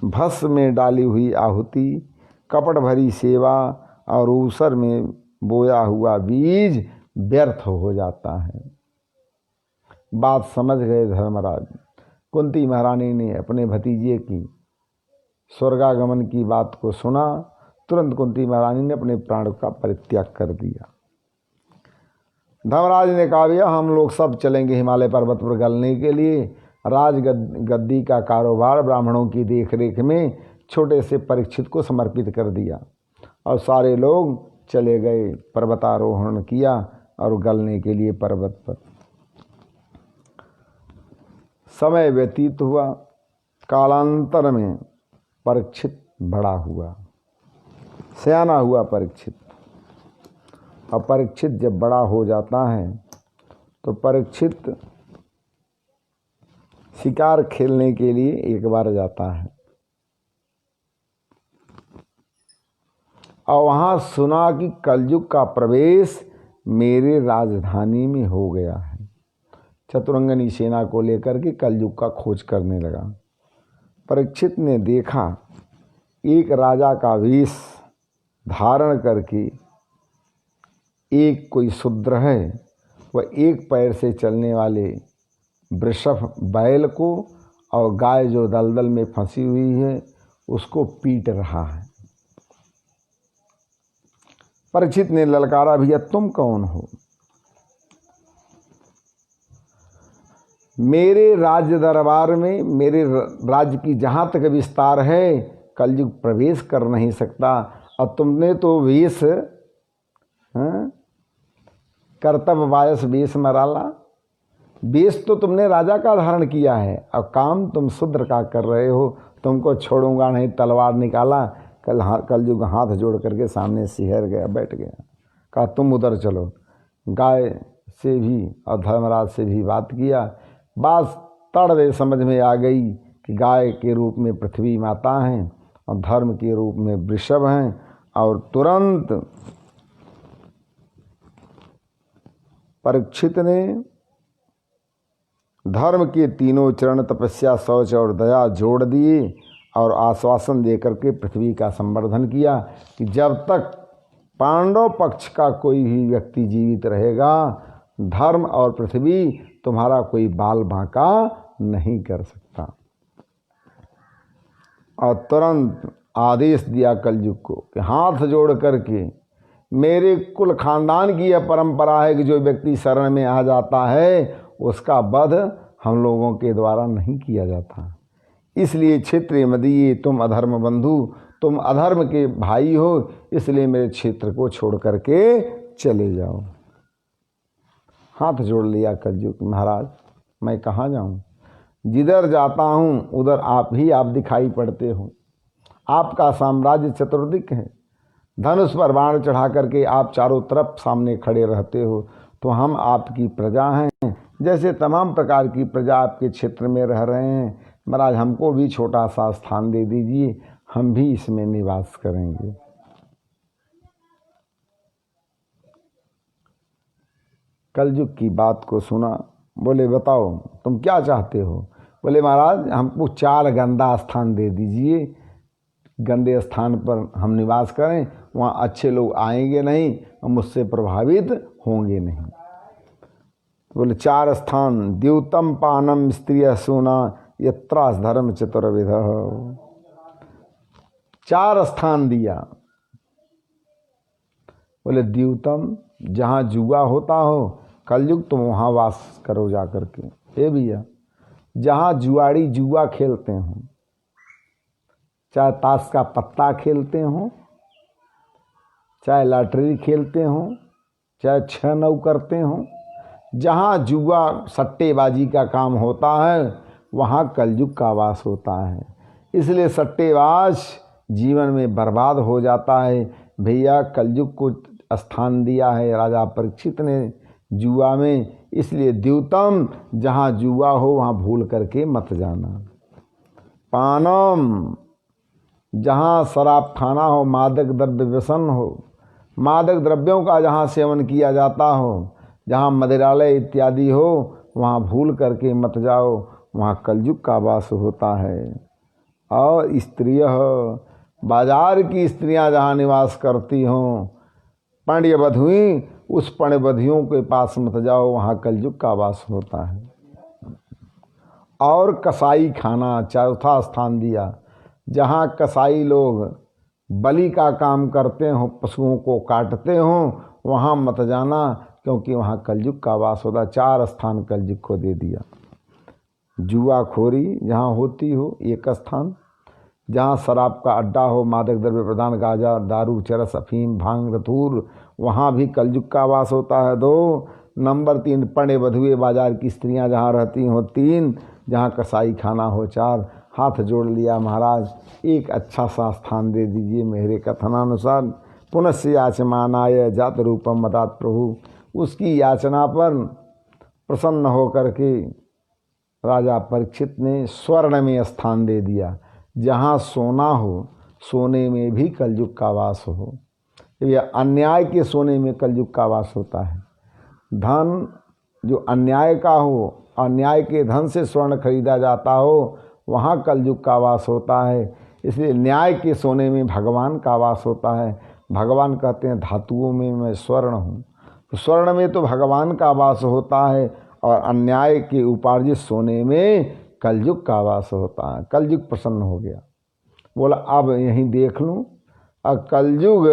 [SPEAKER 1] भस्म में डाली हुई आहुति, कपट भरी सेवा और ऊसर में बोया हुआ बीज व्यर्थ हो जाता है। बात समझ गए धर्मराज। कुंती महारानी ने अपने भतीजे की स्वर्गागमन की बात को सुना। तुरंत कुंती महारानी ने अपने प्राण का परित्याग कर दिया। धर्मराज ने कहा, भैया हम लोग सब चलेंगे हिमालय पर्वत पर गलने के लिए। राज गद्दी का कारोबार ब्राह्मणों की देखरेख में छोटे से परीक्षित को समर्पित कर दिया और सारे लोग चले गए, पर्वतारोहण किया और गलने के लिए पर्वत पर। समय व्यतीत हुआ। कालांतर में परीक्षित बड़ा हुआ, सयाना हुआ परीक्षित। और परीक्षित जब बड़ा हो जाता है तो परीक्षित शिकार खेलने के लिए एक बार जाता है और वहाँ सुना कि कलयुग का प्रवेश मेरे राजधानी में हो गया है। चतुरंगनी सेना को लेकर के कलयुग का खोज करने लगा। परीक्षित ने देखा एक राजा का वेश धारण करके एक कोई शूद्र है, वह एक पैर से चलने वाले वृषभ बैल को और गाय जो दलदल में फंसी हुई है उसको पीट रहा है। परीक्षित ने ललकारा, भैया तुम कौन हो? मेरे राज्य दरबार में, मेरे राज्य की जहाँ तक विस्तार है, कलयुग प्रवेश कर नहीं सकता और तुमने तो वेश कर्तव्य वायस वेश मराला, वेश तो तुमने राजा का धारण किया है और काम तुम शूद्र का कर रहे हो। तुमको छोड़ूंगा नहीं। तलवार निकाला, कलयुग हाथ जोड़ करके सामने सिहर गया, बैठ गया। कहा तुम उधर चलो। गाय से भी और धर्मराज से भी बात किया बात तड़वे समझ में आ गई कि गाय के रूप में पृथ्वी माता हैं और धर्म के रूप में वृषभ हैं, और तुरंत परीक्षित ने धर्म के तीनों चरण तपस्या, शौच और दया जोड़ दिए और आश्वासन देकर के पृथ्वी का संवर्धन किया कि जब तक पांडव पक्ष का कोई भी व्यक्ति जीवित रहेगा, धर्म और पृथ्वी तुम्हारा कोई बाल बांका नहीं कर सकता। और तुरंत आदेश दिया कलयुग को कि हाथ जोड़ करके, मेरे कुल खानदान की यह परंपरा है कि जो व्यक्ति शरण में आ जाता है उसका वध हम लोगों के द्वारा नहीं किया जाता। इसलिए क्षेत्रीय मदीय, तुम अधर्म बंधु, तुम अधर्म के भाई हो, इसलिए मेरे क्षेत्र को छोड़ करके चले जाओ। हाथ जोड़ लिया कलयुग, महाराज मैं कहाँ जाऊँ, जिधर जाता हूँ उधर आप दिखाई पड़ते हो। आपका साम्राज्य चतुर्दिक है, धनुष पर बाण चढ़ा करके आप चारों तरफ सामने खड़े रहते हो, तो हम आपकी प्रजा हैं। जैसे तमाम प्रकार की प्रजा आपके क्षेत्र में रह रहे हैं, महाराज हमको भी छोटा सा स्थान दे दीजिए, हम भी इसमें निवास करेंगे। कलयुग की बात को सुना, बोले बताओ तुम क्या चाहते हो। बोले महाराज हमको 4 गंदा स्थान दे दीजिए, गंदे स्थान पर हम निवास करें, वहाँ अच्छे लोग आएंगे नहीं और मुझसे प्रभावित होंगे नहीं। बोले 4 स्थान, द्यूतम पानम स्त्रिय सोना यत्रास धर्म चतुर्विध। 4 स्थान दिया। बोले द्यूतम, जहाँ जुआ होता हो कलयुग तुम वहाँ वास करो जा करके। हे भैया, जहाँ जुआड़ी जुआ खेलते हो, चाहे ताश का पत्ता खेलते हो, चाहे लॉटरी खेलते हो, चाहे 6-9 करते हो, जहाँ जुआ सट्टेबाजी का काम होता है वहाँ कलयुग का वास होता है। इसलिए सट्टेबाज जीवन में बर्बाद हो जाता है। भैया कलयुग को स्थान दिया है राजा परीक्षित ने जुआ में, इसलिए द्यूतम, जहाँ जुआ हो वहाँ भूल करके मत जाना। पानम, जहाँ शराब खाना हो, मादक द्रव्य व्यसन हो, मादक द्रव्यों का जहाँ सेवन किया जाता हो, जहाँ मदिरालय इत्यादि हो, वहाँ भूल करके मत जाओ, वहाँ कलयुग का वास होता है। और स्त्रिय, बाजार की स्त्रियाँ जहाँ निवास करती हों, पंड्य बधुई, उस पंड्य बधियों के पास मत जाओ, वहाँ कलयुग का वास होता है। और कसाई खाना 4था स्थान दिया, जहाँ कसाई लोग बलि का काम करते हों, पशुओं को काटते हों, वहाँ मत जाना, क्योंकि वहाँ कलयुग का वास होता। 4 स्थान कलयुग को दे दिया। जुआखोरी जहाँ होती हो 1 स्थान, जहाँ शराब का अड्डा हो, मादक द्रव्य प्रदान, गांजा, दारू, चरस, अफीम, भांग, रतूर, वहाँ भी कलयुग का वास होता है। 2 नंबर 3 पंडे बधुए, बाजार की स्त्रियाँ जहाँ रहती हो 3, जहाँ कसाई खाना हो 4। हाथ जोड़ लिया, महाराज एक अच्छा सा स्थान दे दीजिए मेरे कथनानुसार। पुनः याचमानाय जात रूपम मदात प्रभु, उसकी याचना पर प्रसन्न होकर के राजा परीक्षित ने स्वर्ण में स्थान दे दिया। जहाँ सोना हो, सोने में भी कलयुग का वास हो। या अन्याय के सोने में कलयुग का वास होता है। धन जो अन्याय का हो, अन्याय के धन से स्वर्ण खरीदा जाता हो, वहाँ कलयुग का वास होता है। इसलिए न्याय के सोने में भगवान का वास होता है। भगवान कहते हैं धातुओं में मैं स्वर्ण हूँ, तो स्वर्ण में तो भगवान का वास होता है, और अन्याय के उपार्जित सोने में कलयुग का वास होता है। कलयुग प्रसन्न हो गया, बोला अब यहीं देख लूँ। अब कलयुग,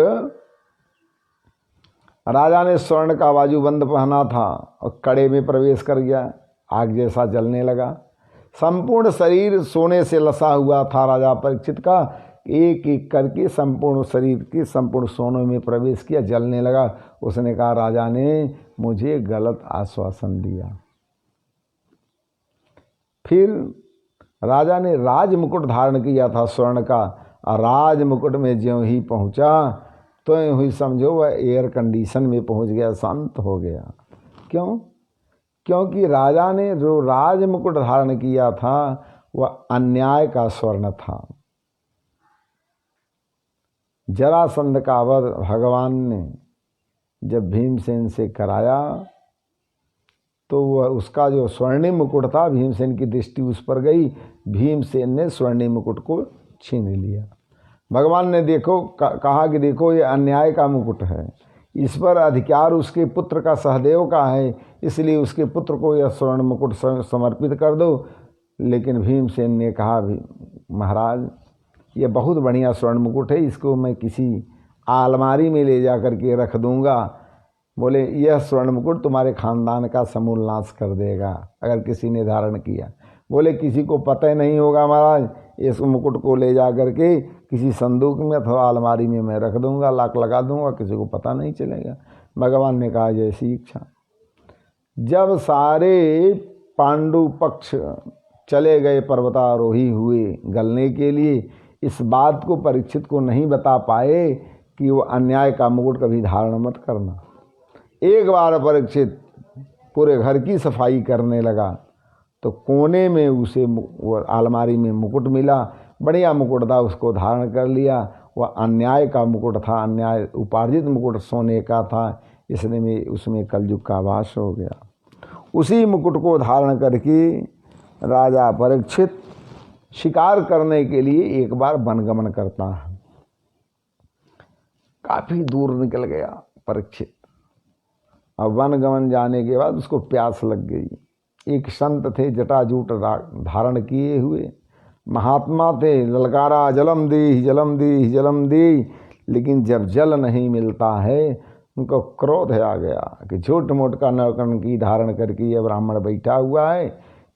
[SPEAKER 1] राजा ने स्वर्ण का बाजूबंद पहना था और कड़े में प्रवेश कर गया, आग जैसा जलने लगा। संपूर्ण शरीर सोने से लसा हुआ था राजा परीक्षित का। एक एक करके संपूर्ण शरीर के संपूर्ण सोने में प्रवेश किया, जलने लगा। उसने कहा राजा ने मुझे गलत आश्वासन दिया। फिर राजा ने राज मुकुट धारण किया था स्वर्ण का, और राज मुकुट में ज्यों ही पहुंचा तो यूँ ही समझो वह एयर कंडीशन में पहुंच गया, शांत हो गया। क्यों? क्योंकि राजा ने जो राज मुकुट धारण किया था वह अन्याय का स्वर्ण था। जरासंध का वध भगवान ने जब भीमसेन से कराया तो वह उसका जो स्वर्णिम मुकुट था, भीमसेन की दृष्टि उस पर गई, भीमसेन ने स्वर्णिम मुकुट को छीन लिया। भगवान ने कहा कि देखो ये अन्याय का मुकुट है, इस पर अधिकार उसके पुत्र का सहदेव का है, इसलिए उसके पुत्र को यह स्वर्ण मुकुट समर्पित कर दो। लेकिन भीमसेन ने कहा महाराज ये बहुत बढ़िया स्वर्ण मुकुट है, इसको मैं किसी अलमारी में ले जा कर के रख दूंगा। बोले यह स्वर्ण मुकुट तुम्हारे खानदान का समूल नाश कर देगा अगर किसी ने धारण किया। बोले किसी को पता ही नहीं होगा महाराज, इस मुकुट को ले जा कर के किसी संदूक में अथवा अलमारी में मैं रख दूंगा, लाक लगा दूंगा, किसी को पता नहीं चलेगा। भगवान ने कहा जैसी इच्छा। जब सारे पांडु पक्ष चले गए, पर्वतारोही हुए गलने के लिए, इस बात को परीक्षित को नहीं बता पाए कि वो अन्याय का मुकुट कभी धारण मत करना। एक बार परीक्षित पूरे घर की सफाई करने लगा तो कोने में उसे वो अलमारी में मुकुट मिला, बढ़िया मुकुट था, उसको धारण कर लिया। वह अन्याय का मुकुट था, अन्याय उपार्जित मुकुट सोने का था, इसलिए उसमें कलयुग का वास हो गया। उसी मुकुट को धारण करके राजा परीक्षित शिकार करने के लिए एक बार वनगमन करता है। काफी दूर निकल गया परीक्षित। अब वनगमन जाने के बाद उसको प्यास लग गई। एक संत थे जटाजूट धारण किए हुए, महात्मा थे, ललकारा जलम दी जलम दी जलम दी, लेकिन जब जल नहीं मिलता है उनको क्रोध आ गया कि झूठ मूठ का नौटंकी धारण करके ये ब्राह्मण बैठा हुआ है।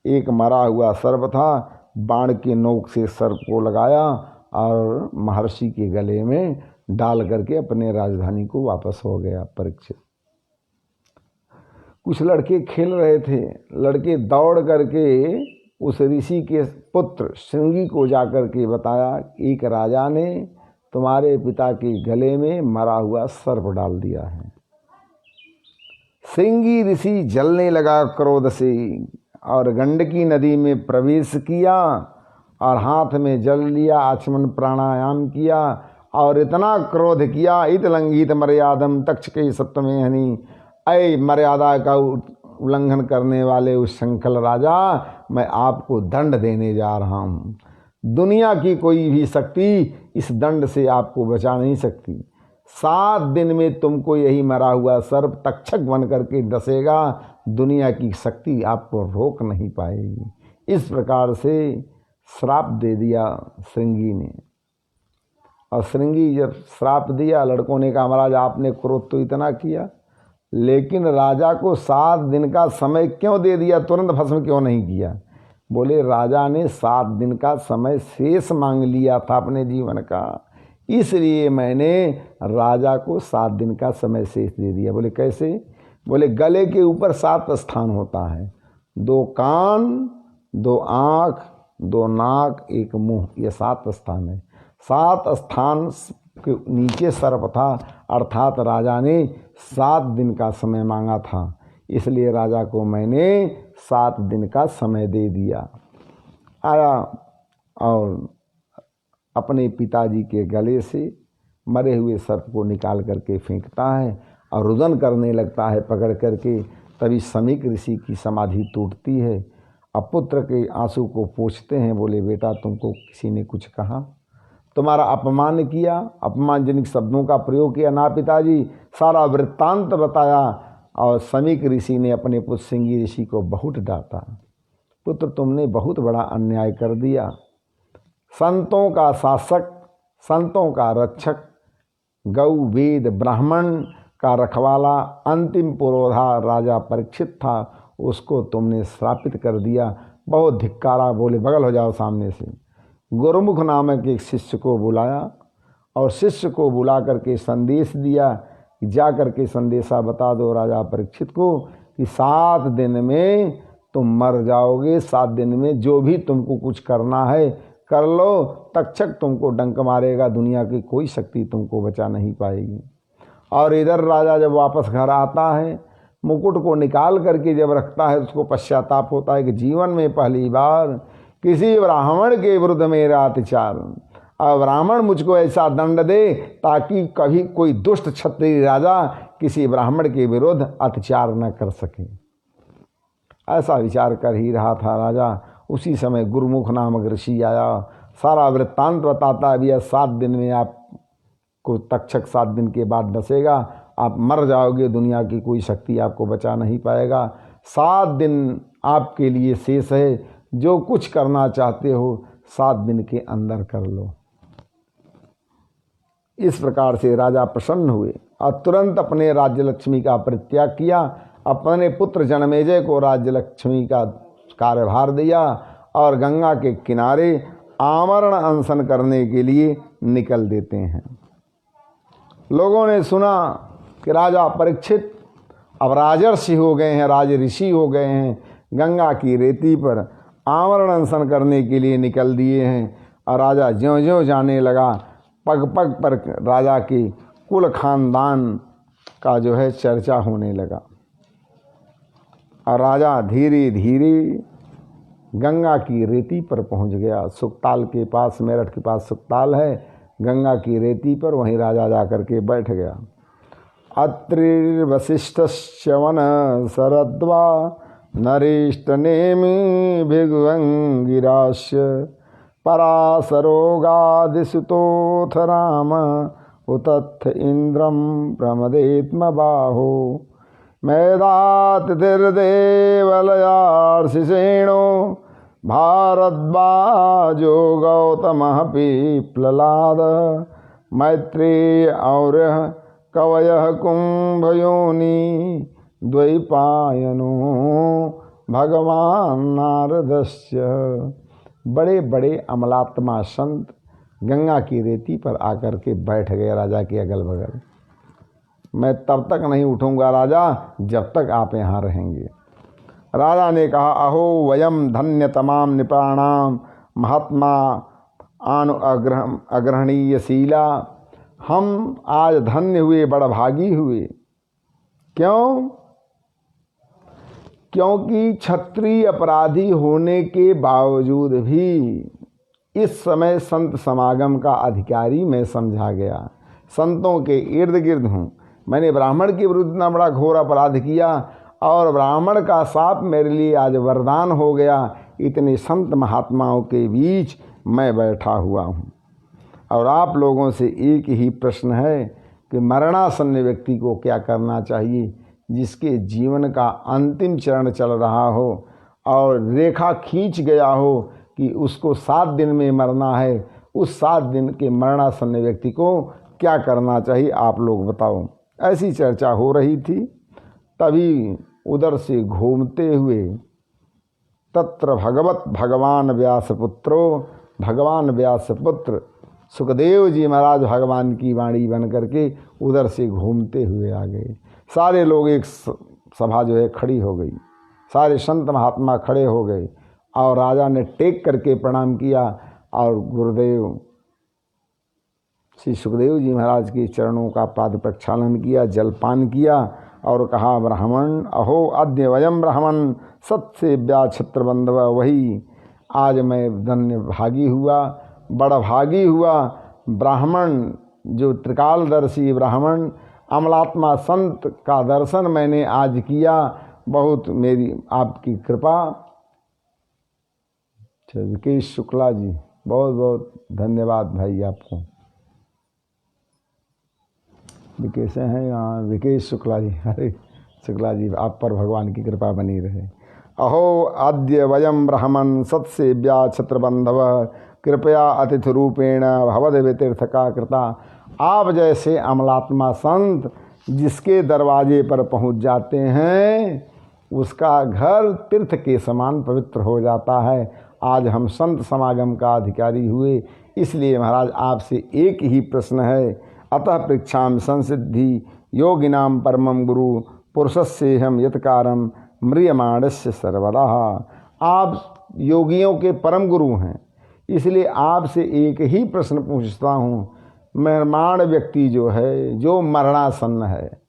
[SPEAKER 1] एक मरा हुआ सर्प था, बाण के नोक से सर्प को लगाया और महर्षि के गले में डाल करके अपने राजधानी को वापस हो गया परीक्षित। कुछ लड़के खेल रहे थे, लड़के दौड़ करके उस ऋषि के पुत्र श्रृंगी को जाकर के बताया एक राजा ने तुम्हारे पिता के गले में मरा हुआ सर्प डाल दिया है। श्रृंगी ऋषि जलने लगा क्रोध से और गंडकी नदी में प्रवेश किया और हाथ में जल लिया, आचमन प्राणायाम किया और इतना क्रोध किया, इत लंघित मर्यादम तक्षके सप्तमे हनि, ऐ मर्यादा का उल्लंघन करने वाले उस संकल राजा, मैं आपको दंड देने जा रहा हूँ। दुनिया की कोई भी शक्ति इस दंड से आपको बचा नहीं सकती। 7 दिन में तुमको यही मरा हुआ सर्प तक्षक बन करके डसेगा, दुनिया की शक्ति आपको रोक नहीं पाएगी। इस प्रकार से श्राप दे दिया श्रृंगी ने। और श्रृंगी जब श्राप दिया, लड़कों ने कहा महाराज आपने क्रोध तो इतना किया, लेकिन राजा को 7 दिन का समय क्यों दे दिया, तुरंत भस्म क्यों नहीं किया? बोले राजा ने 7 दिन का समय शेष मांग लिया था अपने जीवन का, इसलिए मैंने राजा को 7 दिन का समय शेष दे दिया। बोले कैसे? बोले गले के ऊपर 7 स्थान होता है, 2 कान, 2 आँख, 2 नाक, 1 मुंह, ये 7 स्थान है। 7 स्थान के नीचे सर्प था, अर्थात राजा ने 7 दिन का समय मांगा था, इसलिए राजा को मैंने 7 दिन का समय दे दिया। आया और अपने पिताजी के गले से मरे हुए सर्प को निकाल करके फेंकता है और रुदन करने लगता है पकड़ करके। तभी समीक ऋषि की समाधि टूटती है। अब पुत्र के आंसू को पोंछते हैं, बोले बेटा तुमको किसी ने कुछ कहा, तुम्हारा अपमान किया, अपमानजनक शब्दों का प्रयोग किया ना पिताजी? सारा वृत्तांत बताया और समीक ऋषि ने अपने पुत्र श्रृंगी ऋषि को बहुत डांटा। पुत्र तुमने बहुत बड़ा अन्याय कर दिया। संतों का शासक, संतों का रक्षक, गौ वेद ब्राह्मण का रखवाला अंतिम पुरोधा राजा परीक्षित था, उसको तुमने श्रापित कर दिया। बहुत धिक्कारा। बोले बगल हो जाओ सामने से। गुरुमुख नामक एक शिष्य को बुलाया और शिष्य को बुला करके संदेश दिया कि जा करके संदेशा बता दो राजा परीक्षित को कि 7 दिन में तुम मर जाओगे। 7 दिन में जो भी तुमको कुछ करना है कर लो, तक्षक तुमको डंक मारेगा, दुनिया की कोई शक्ति तुमको बचा नहीं पाएगी। और इधर राजा जब वापस घर आता है, मुकुट को निकाल करके जब रखता है उसको पश्चाताप होता है कि जीवन में पहली बार किसी ब्राह्मण के विरुद्ध मेरा अत्याचार, अब ब्राह्मण मुझको ऐसा दंड दे ताकि कभी कोई दुष्ट क्षत्रिय राजा किसी ब्राह्मण के विरुद्ध अत्याचार न कर सके। ऐसा विचार कर ही रहा था राजा। उसी समय गुरुमुख नामक ऋषि आया, सारा वृत्तांत बताता है, भैया 7 दिन में आपको तक्षक 7 दिन के बाद डसेगा, आप मर जाओगे, दुनिया की कोई शक्ति आपको बचा नहीं पाएगा। 7 दिन आपके लिए शेष है, जो कुछ करना चाहते हो 7 दिन के अंदर कर लो। इस प्रकार से राजा प्रसन्न हुए और तुरंत अपने राज्य लक्ष्मी का परित्याग किया, अपने पुत्र जनमेजय को राज्य लक्ष्मी का कार्यभार दिया और गंगा के किनारे आमरण अनशन करने के लिए निकल देते हैं। लोगों ने सुना कि राजा परीक्षित अब राजर्षि हो गए हैं, राज ऋषि हो गए हैं, गंगा की रेती पर आमरण अनशन करने के लिए निकल दिए हैं। और राजा ज्यों ज्यों जाने लगा, पग पग पर राजा के कुल खानदान का जो है चर्चा होने लगा। और राजा धीरे धीरे गंगा की रेती पर पहुंच गया। सुकताल के पास, मेरठ के पास सुकताल है, गंगा की रेती पर वहीं राजा जाकर के बैठ गया। अत्रिर्वसिष्ठश्चवन शरद्वा नरेष्टनेमि भिगवंगिरास्य परासरोगादिसुतोथ राम उतत्थ इंद्रम प्रमदेत्म बाहो मेधातिथिर्देवलयार्षिषेणो भारद्वाजो गौतमः पीप्ललाद मैत्रेय और्यः कवयः कुंभयोनि द्वैपायनो भगवान नारदस्य। बड़े बड़े अमलात्मा संत गंगा की रेती पर आकर के बैठ गए राजा के अगल बगल। मैं तब तक नहीं उठूंगा राजा जब तक आप यहाँ रहेंगे। राजा ने कहा, अहो वयम धन्य तमाम निपाणाम महात्मा आनु अग्रहणीय शीला। हम आज धन्य हुए, बड़भागी हुए। क्यों? क्योंकि क्षत्रिय अपराधी होने के बावजूद भी इस समय संत समागम का अधिकारी मैं समझा गया। संतों के इर्द गिर्द हूँ। मैंने ब्राह्मण के विरुद्ध इतना बड़ा घोर अपराध किया और ब्राह्मण का शाप मेरे लिए आज वरदान हो गया। इतने संत महात्माओं के बीच मैं बैठा हुआ हूँ। और आप लोगों से एक ही प्रश्न है कि मरणासन्न व्यक्ति को क्या करना चाहिए? जिसके जीवन का अंतिम चरण चल रहा हो और रेखा खींच गया हो कि उसको 7 दिन में मरना है, उस 7 दिन के मरणासन्न व्यक्ति को क्या करना चाहिए? आप लोग बताओ। ऐसी चर्चा हो रही थी। तभी उधर से घूमते हुए तत्र भगवत भगवान व्यासपुत्रो, भगवान व्यासपुत्र सुखदेव जी महाराज भगवान की वाणी बन करके उधर से घूमते हुए आ गए। सारे लोग, एक सभा जो है खड़ी हो गई, सारे संत महात्मा खड़े हो गए और राजा ने टेक करके प्रणाम किया और गुरुदेव श्री सुखदेव जी महाराज के चरणों का पाद प्रक्षालन किया, जलपान किया और कहा, ब्राह्मण अहो अद्य वयम ब्राह्मण सत्सेव्या छत्र बंधव। वही आज मैं धन्य भागी हुआ, बड़ा भागी हुआ। ब्राह्मण जो त्रिकालदर्शी ब्राह्मण अमलात्मा संत का दर्शन मैंने आज किया। बहुत मेरी आपकी कृपा। विकेश शुक्ला जी, बहुत बहुत धन्यवाद भाई आपको। विकेश हैं यहाँ, विकेश शुक्ला जी। अरे शुक्ला जी, आप पर भगवान की कृपा बनी रहे। अहो अद्य वयम ब्राह्मण सत्सेव्या छत्रबंधव कृपया अतिथि रूपेण भवदेव तीर्थ का कृता। आप जैसे अमलात्मा संत जिसके दरवाजे पर पहुंच जाते हैं उसका घर तीर्थ के समान पवित्र हो जाता है। आज हम संत समागम का अधिकारी हुए, इसलिए महाराज आपसे एक ही प्रश्न है। अतः पृच्छाम संसिद्धि योगिनाम परमं गुरु पुरुषस्येहम यत्कारम म्रियमाणस्य सर्वदा। आप योगियों के परम गुरु हैं, इसलिए आपसे एक ही प्रश्न पूछता हूँ। मरमाण व्यक्ति जो है, जो मरणासन्न है,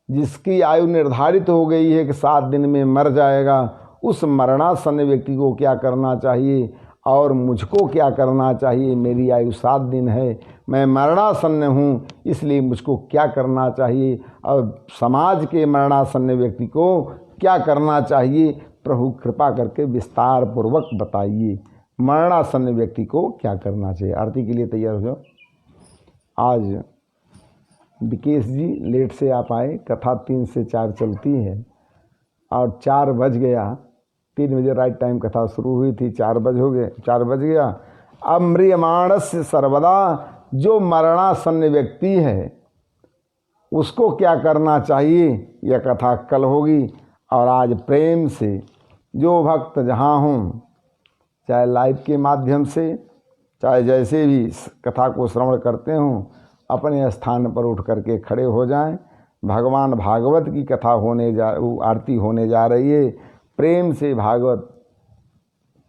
[SPEAKER 1] जिसकी आयु निर्धारित हो गई है कि 7 दिन में मर जाएगा, उस मरणासन्न व्यक्ति को क्या करना चाहिए और मुझको क्या करना चाहिए। मेरी आयु 7 दिन है, मैं मरणासन्न हूँ, इसलिए मुझको क्या करना चाहिए और समाज के मरणासन्न व्यक्ति को क्या करना चाहिए। प्रभु कृपा करके विस्तार पूर्वक बताइए मरणासन्न व्यक्ति को क्या करना चाहिए। आरती के लिए तैयार हो जाओ। आज विकेश जी लेट से आप आए, कथा 3 से 4 चलती है और 4 बज गया। 3 बजे राइट टाइम कथा शुरू हुई थी, 4 बज गया। अब म्रियमाणस्य सर्वदा, जो मरणासन्न व्यक्ति है उसको क्या करना चाहिए, यह कथा कल होगी। और आज प्रेम से जो भक्त जहाँ हों, चाहे लाइव के माध्यम से, चाहे जैसे भी कथा को श्रवण करते हों, अपने स्थान पर उठ करके खड़े हो जाएं। भगवान भागवत की कथा आरती होने जा रही है। प्रेम से भागवत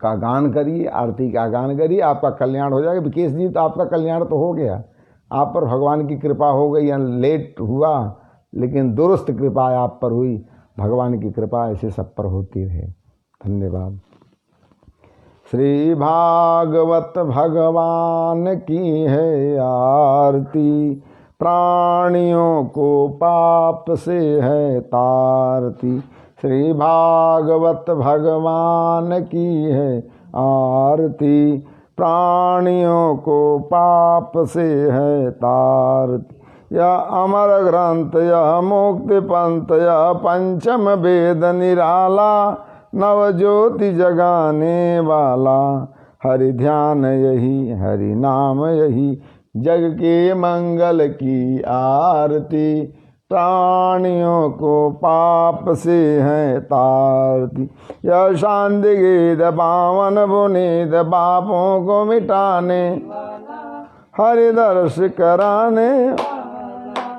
[SPEAKER 1] का गान करिए, आरती का गान करिए, आपका कल्याण हो जाएगा। विकेश जी तो आपका कल्याण तो हो गया, आप पर भगवान की कृपा हो गई। लेट हुआ लेकिन दुरुस्त कृपा आप पर हुई। भगवान की कृपा ऐसे सब पर होती रहे। धन्यवाद। श्री भागवत भगवान की है आरती, प्राणियों को पाप से है तारती। श्री भागवत भगवान की है आरती, प्राणियों को पाप से है तारती। यह अमर ग्रंथ, यह मुक्ति पंथ, यह पंचम वेद निराला, नव ज्योति जगाने वाला। हरि ध्यान यही, हरि नाम यही, जग के मंगल की आरती। प्राणियों को पाप से है तारती। यह शांति गीत पावन पुनीत, पापों को मिटाने हरि दर्श कराने।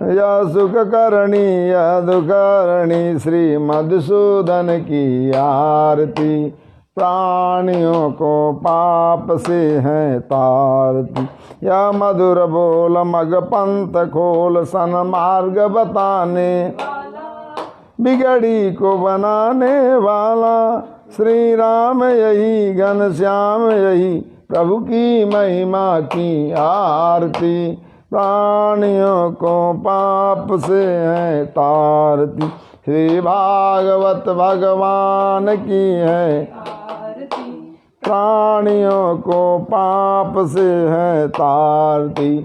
[SPEAKER 1] यह सुख करणी यह दुख करणी, श्री मधुसूदन की आरती। प्राणियों को पाप से है तारती। यह मधुर बोल मग पंथ खोल, सन्मार्ग बताने बिगड़ी को बनाने वाला। श्री राम यही, घनश्याम यही, प्रभु की महिमा की आरती। प्राणियों को पाप से है तारती। श्री भागवत भगवान की है आरती, प्राणियों को पाप से है तारती।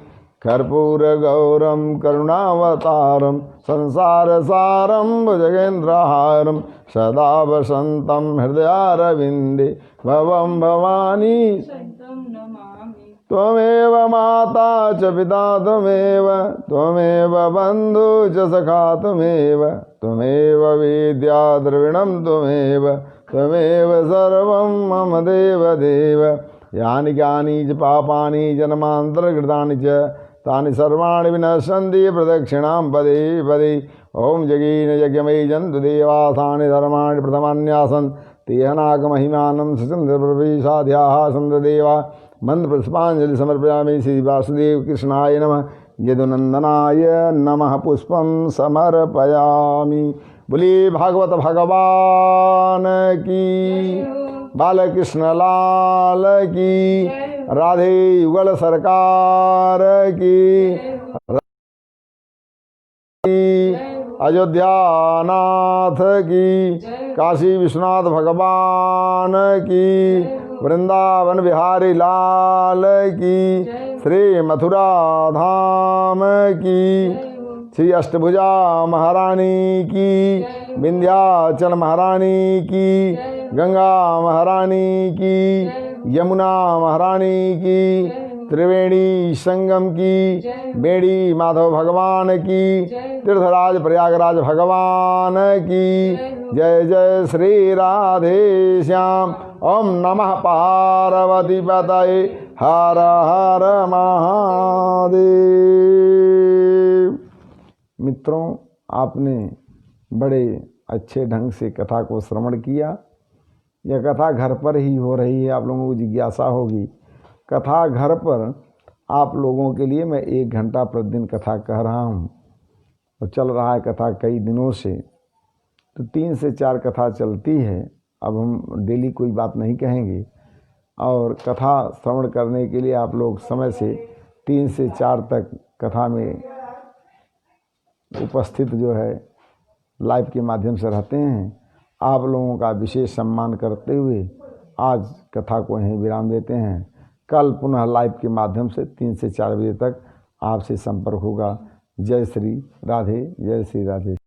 [SPEAKER 1] कर्पूर गौरम करुणावतारम, संसार सारम भुजगेन्द्रहारम, सदा वसंतम हृदयारविंदे, भवम भवानी त्वमेव माता च पिता त्वमेव बंधु च सखा त्वमेव विद्या द्रविणं त्वमेव सर्वं मम देव। यानि कानि च पापानि जन्मान्तरकृतानि च तानि सर्वाणि विनश्यन्ति प्रदक्षिणां पदे पदे। ओम जगीन यज्ञमयी जन्तु देवासानि धर्माणि प्रथमान्यासन्, तेहनाकमहिमानं सचन्द्रप्रवेशाध्याः सन्द्रदेवा। मंत्र पुष्पांजलि समर्पयामि। श्री वासुदेव कृष्णाय नमः, यदुनंदनाय नमः, पुष्पं समर्पयामि। बोलिए भागवत भगवान की, बालकृष्ण लाल की, राधे युगल सरकार की, अयोध्या नाथ की, काशी विश्वनाथ भगवान की, वृंदावन बिहारी लाल की, श्री मथुरा धाम की, श्री अष्टभुजा महारानी की, विंध्याचल महारानी की, गंगा महारानी की, यमुना महारानी की, त्रिवेणी संगम की, बेड़ी माधव भगवान की, तीर्थराज प्रयागराज भगवान की। जय जय श्री राधे श्याम। ओम नमः पार्वती पतये, हर हर महादेव। मित्रों, आपने बड़े अच्छे ढंग से कथा को श्रवण किया। यह कथा घर पर ही हो रही है। आप लोगों को जिज्ञासा होगी, कथा घर पर आप लोगों के लिए मैं 1 घंटा प्रतिदिन कथा कह रहा हूँ। और चल रहा है कथा कई दिनों से, तो 3 से 4 कथा चलती है। अब हम डेली कोई बात नहीं कहेंगे, और कथा श्रवण करने के लिए आप लोग समय से 3 से 4 तक कथा में उपस्थित जो है लाइव के माध्यम से रहते हैं। आप लोगों का विशेष सम्मान करते हुए आज कथा को यहीं विराम देते हैं। कल पुनः लाइव के माध्यम से 3 से 4 बजे तक आपसे संपर्क होगा। जय श्री राधे, जय श्री राधे।